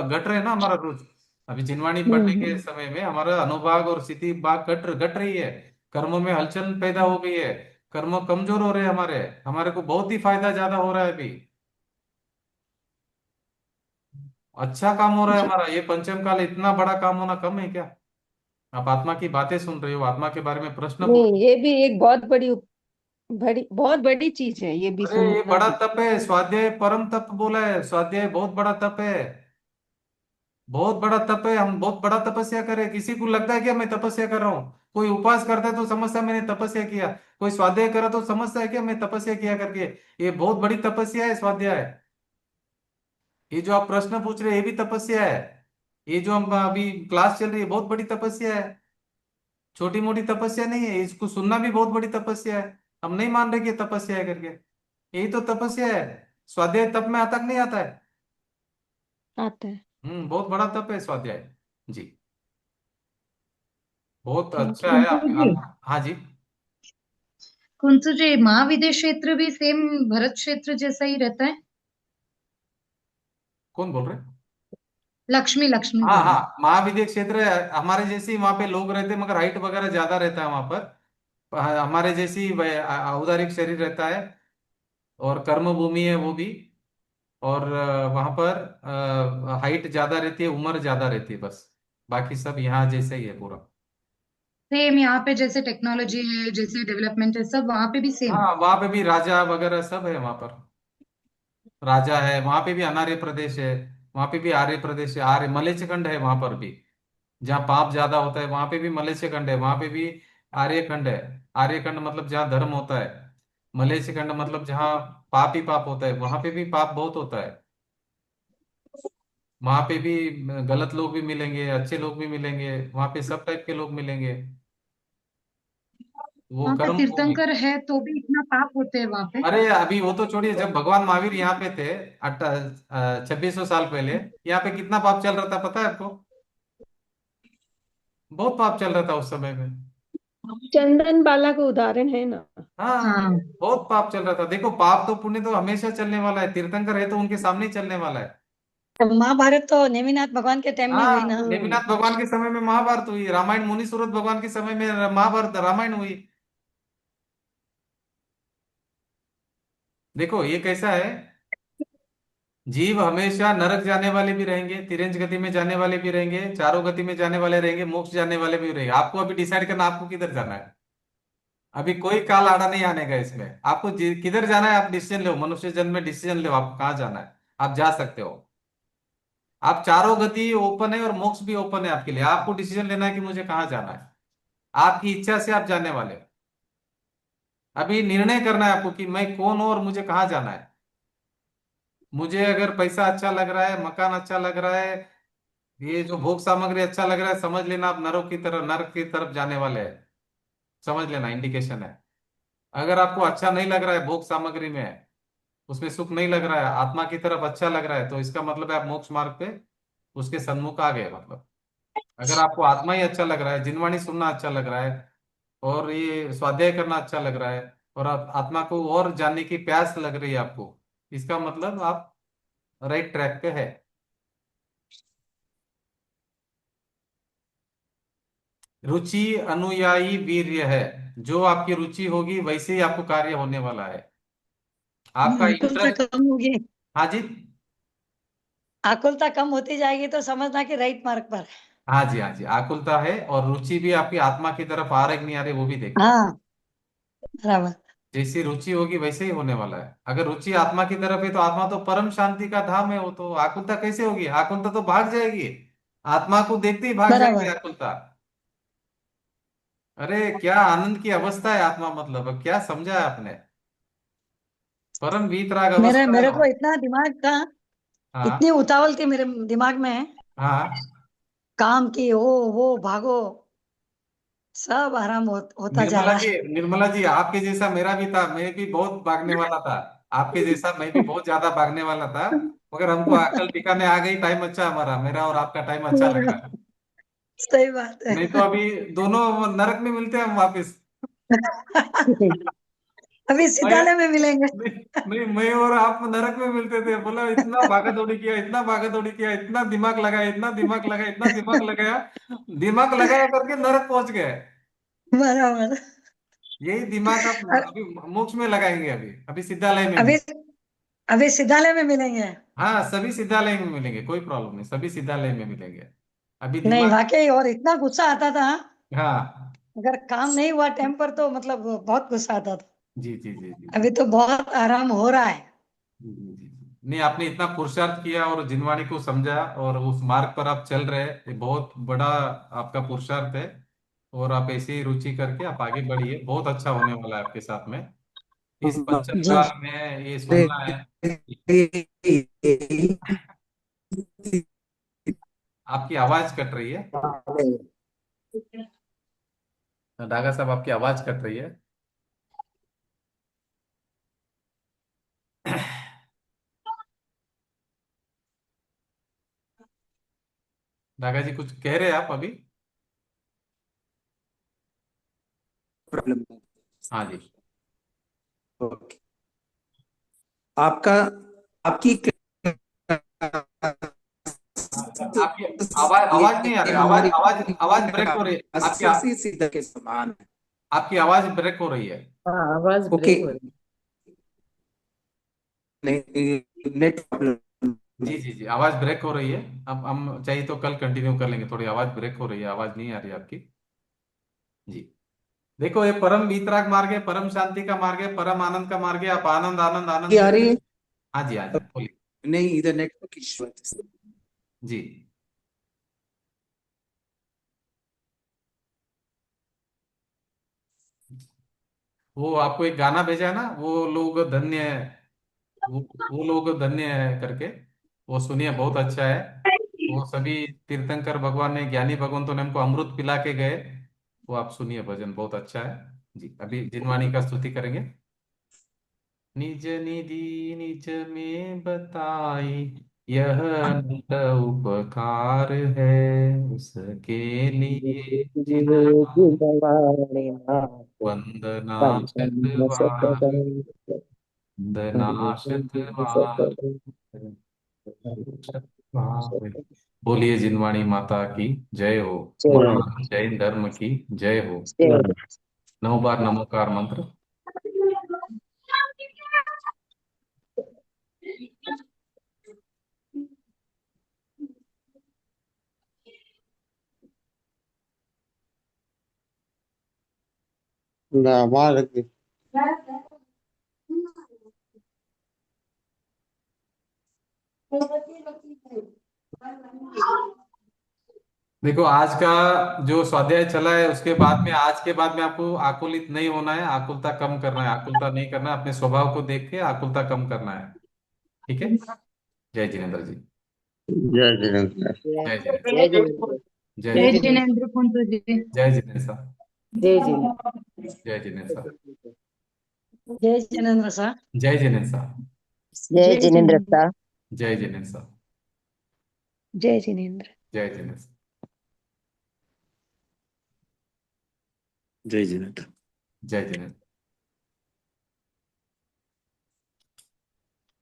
घट रहे हैं ना हमारा रोज। अभी जिनवाणी पढ़ने के हम्म। समय में हमारा अनुभाग और स्थिति भाग घट रही है। कर्मों में हलचल पैदा हो गई है, कर्म कमजोर हो रहे हैं हमारे, हमारे को बहुत ही फायदा ज्यादा हो रहा है अभी। अच्छा काम हो रहा है जी। हमारा, ये पंचम काल इतना बड़ा काम होना कम है क्या। आप आत्मा की बातें सुन रहे हो, आत्मा के बारे में प्रश्न पूछ। नहीं, ये भी एक बहुत बहुत बड़ी चीज है, ये भी अरे ये सुनना बड़ा भी। तप है, स्वाध्याय परम तप बोला है, स्वाध्याय बहुत बड़ा तप है, बहुत बड़ा तप है। हम बहुत बड़ा तपस्या करें, किसी को लगता है कि मैं तपस्या कर रहा हूँ, कोई उपवास करता है तो समझता है मैंने तपस्या किया, कोई स्वाध्याय करा तो समझता है कि मैं तपस्या किया करके। ये बहुत बड़ी तपस्या है स्वाध्याय। ये जो आप प्रश्न पूछ रहे हैं ये भी तपस्या है। ये जो हम अभी क्लास चल रही है बहुत बड़ी तपस्या है, छोटी मोटी तपस्या नहीं है। इसको सुनना भी बहुत बड़ी तपस्या है। हम नहीं मान रहे कि ये तपस्या है करके, यही तो तपस्या है। स्वाध्याय तप में आता कि नहीं आता है। आता है। बहुत बड़ा तप है स्वाध्याय। जी, बहुत थैंक अच्छा यू। है कुंतु जी, आप हाँ जी। कुंतु जी, महाविद्य क्षेत्र भी सेम भरत क्षेत्र जैसा ही रहता है? कौन बोल रहे हैं? लक्ष्मी हाँ बोल रही हूँ। हाँ, महाविद्य क्षेत्र है, हमारे जैसे ही वहाँ पे लोग रहते हैं, मगर हाइट वगैरह ज्यादा रहता है वहाँ पर। हमारे जैसी औदारिक शरीर रहता है, और कर्म भूमि है वो भी। और वहाँ पर हाइट ज्यादा रहती है, उम्र ज्यादा रहती है बस। बाकी सब यहाँ जैसे ही है पूरा। सेम यहाँ पे जैसे टेक्नोलॉजी है, जैसे डेवलपमेंट है, सब वहाँ पे भी सेम। हाँ, वहाँ पे भी राजा वगैरह सब है वहाँ पर। राजा है वहाँ पे भी, अनार्य प्रदेश है वहाँ पे भी, आर्य प्रदेश है, आर्य मलेच्छ खंड है वहाँ पर भी। जहाँ पाप ज्यादा होता है वहाँ पे भी मलेच्छ खंड है, वहाँ पे भी आर्य खंड है। आर्य खंड मतलब जहाँ धर्म होता है। मलेच्छ खंड मतलब जहाँ पाप ही पाप होता है, वहाँ पे भी पाप बहुत होता है। वहाँ पे भी गलत लोग भी मिलेंगे, अच्छे लोग भी मिलेंगे, वहाँ पे सब टाइप के लोग मिलेंगे। वो वहाँ पे कर्म भूमि। तीर्थंकर है तो भी इतना पाप होते हैं वहाँ पे। अरे अभी वो तो छोड़िए, जब भगवान महावीर यहाँ पे थे 2600 साल पहले, यहाँ पे कितना पाप चल रहा था पता है आपको? बहुत पाप चल रहा था उस समय में। चंदन बाला का उदाहरण है ना। हाँ, हाँ। बहुत पाप चल रहा था। देखो, पाप तो पुण्य तो हमेशा चलने वाला है, तीर्थंकर है तो उनके सामने ही चलने वाला है। महाभारत तो नेमिनाथ भगवान के टाइम में हुई हाँ, ना। नेमिनाथ भगवान के समय में महाभारत हुई, रामायण मुनि सूरत भगवान के समय में महाभारत रामायण हुई। देखो ये कैसा है, जीव हमेशा नरक जाने वाले भी रहेंगे, तिरंज गति में जाने वाले भी रहेंगे, चारों गति में जाने वाले रहेंगे, मोक्ष जाने वाले भी रहेंगे। आपको अभी डिसाइड करना आपको किधर जाना है। अभी कोई काल आड़ा नहीं आने का इसमें। आपको किधर जाना है आप डिसीजन लो, मनुष्य जन्म में डिसीजन लो, आपको कहाँ जाना है। आप जा सकते हो। आप चारों गति ओपन है और मोक्ष भी ओपन है आपके लिए। आपको डिसीजन लेना है कि मुझे कहाँ जाना है। आपकी इच्छा से आप जाने वाले हो। अभी निर्णय करना है आपको कि मैं कौन हूं और मुझे कहाँ जाना है। मुझे अगर पैसा अच्छा लग रहा है, मकान अच्छा लग रहा है, ये जो भोग सामग्री अच्छा लग रहा है, समझ लेना आप नरक की तरफ जाने वाले हैं। समझ लेना, इंडिकेशन है। अगर आपको अच्छा नहीं लग रहा है भोग सामग्री में, उसमें सुख नहीं लग रहा है, आत्मा की तरफ अच्छा लग रहा है, तो इसका मतलब है आप मोक्ष मार्ग पे उसके सन्मुख आ गए मतलब। अगर आपको आत्मा ही अच्छा लग रहा है, जिनवाणी सुनना अच्छा लग रहा है, और ये स्वाध्याय करना अच्छा लग रहा है, और आप आत्मा को और जानने की प्यास लग रही है आपको, इसका मतलब आप राइट ट्रैक पे है। रुचि अनुयायी वीर्य है। जो आपकी रुचि होगी वैसे ही आपको कार्य होने वाला है। आपका आकुलता इंटरेस्ट। कम होगी। हाँ जी। आकुलता कम होती जाएगी तो समझना कि राइट मार्ग पर है। हाँ जी, हाँ जी, आकुलता है, और रुचि भी आपकी आत्मा की तरफ आ रहे कि नहीं आ रहे वो भी देखना है। हाँ, बराबर। जैसी रुचि होगी वैसे ही होने वाला है। अगर रुचि आत्मा की तरफ है तो आत्मा तो परम शांति का धाम है, वो तो आकुलता कैसे होगी? आकुलता तो भाग जाएगी। आत्मा को देखते ही भाग जाएगी बराबर। आकुलता। अरे क्या आनंद की अवस्था है आत्मा, मतलब अब क्या समझा है आपने? परम वीतराग मेरे अवस्था है मेरे को वो। इतना दिमाग था, इतनी हाँ उतावल थी मेरे दिमाग में, हाँ। काम की वो भागो, सब आराम होता जा निर्मला रहा जी, है। निर्मला जी, आपके जैसा मेरा भी था, मैं भी बहुत भागने वाला था। आपके जैसा मैं भी बहुत ज्यादा भागने वाला था। मगर हमको अकल ठिकाने आ गई, टाइम अच्छा हमारा, मेरा और आपका टाइम अच्छा लगा। सही बात है। नहीं तो अभी दोनों नरक में मिलते हैं हम वापिस। अभी मैं सिद्धालय में मिलेंगे। नहीं, नहीं, मैं और आप नरक में मिलते थे। बोला इतना भागा दौड़ी किया, इतना भागा दौड़ी किया, इतना दिमाग लगाया, इतना दिमाग लगाया, इतना दिमाग लगाया, दिमाग लगाया करके नरक पहुंच गए। बराबर। यही दिमाग आप अभी मोक्ष में लगाएंगे, अभी अभी सिद्धालय में अभी मिल। अभी सिद्धालय में मिलेंगे। हाँ, सभी सिद्धालय में मिलेंगे, कोई प्रॉब्लम नहीं, सभी सिद्धालय में मिलेंगे। अभी नहीं, दिमाग। वाकई, और इतना गुस्सा आता था। हाँ। अगर काम नहीं हुआ टाइम पर तो मतलब बहुत गुस्सा आता था। जी जी जी जी जी। अभी तो बहुत आराम हो रहा है। जी जी जी जी। नहीं, आपने इतना पुरुषार्थ किया और जिनवाणी को समझा और उस मार्ग पर आप चल रहे हैं, ये बहुत बड़ा आपका पुरुषार्थ है। और आप ऐसे ही रुचि करके आप आगे बढ़िए, बहुत अच्छा होने वाला है आपके साथ में। इस पंचम जी। काल में ये सुनना है। आपकी आवाज कट रही है। डागा साहब, आपकी आवाज कट रही है। डागा जी, कुछ कह रहे हैं आप अभी? प्रॉब्लम। हाँ जी। ओके। आपका आपकी आवाज ये आवाज नहीं आ रही, आवाज हमारी आवाज आवाज ब्रेक हो रही है आपकी। अस्सी सीधा के समान है। आपकी आवाज ब्रेक हो रही है। हाँ, आवाज ओके, ब्रेक हो रही नहीं नेट प्रॉब्लम। जी जी जी, आवाज ब्रेक हो रही है। अब हम चाहिए तो कल कंटिन्यू कर लेंगे, थोड़ी आवाज ब्रेक हो रही है, आवाज नहीं आ रही है आपकी। जी। देखो, ये परम वीतराग मार्ग है, परम शांति का मार्ग है, परम आनंद का मार्ग है। आप आनंद आनंद आनंद ये आ रही करते। है? हाँ जी, हाँ जी, बोलिए। नहीं, इधर नेटवर्क इश्यू है। जी। वो आपको एक गाना भेजा है ना, वो लोग धन्य है, वो वो लोग धन्य है करके, वो सुनिए, बहुत अच्छा है। वो सभी तीर्थंकर भगवान ने, ज्ञानी भगवंतों ने हमको अमृत पिला के गए। वो आप सुनिए, भजन बहुत अच्छा है। जी, अभी जिनवाणी का स्तुति करेंगे। निज निधि निज में बताई, यह अनंत उपकार है, उसके लिए जिन वंदना शतवार, वंदना शतवार, शतवार। बोलिए जिनवाणी माता की जय हो। महान जैन धर्म की जय हो। 9 बार नमोकार मंत्र। देखो, आज का जो स्वाध्याय चला है, उसके बाद में, आज के बाद में आपको आकुलित नहीं होना है, आकुलता कम करना है, आकुलता नहीं करना है, अपने स्वभाव को देख के आकुलता कम करना है। ठीक है। जय जिनेन्द्र जी। जय जिनेन्द्र। जय जिनेन्द्र। है। जय जिनेन्द्र। जय जय जिनेन्द्र। जिनेन्द्र कुंतु जी। जय जिनेन्द्र साहब। जय जिनेन्द्र। जय जिनेन्द्र साहब। जय जिनेन्द्र सर। जय जिनेन्द्र साहब। जय जिनेन्द्र सा। जय जिनेन्द्र साहब। जय जिनेन्द्र। जय जिनेन्द्र साहब। जय जिनेन्द्र। जय जिनेन्द्र।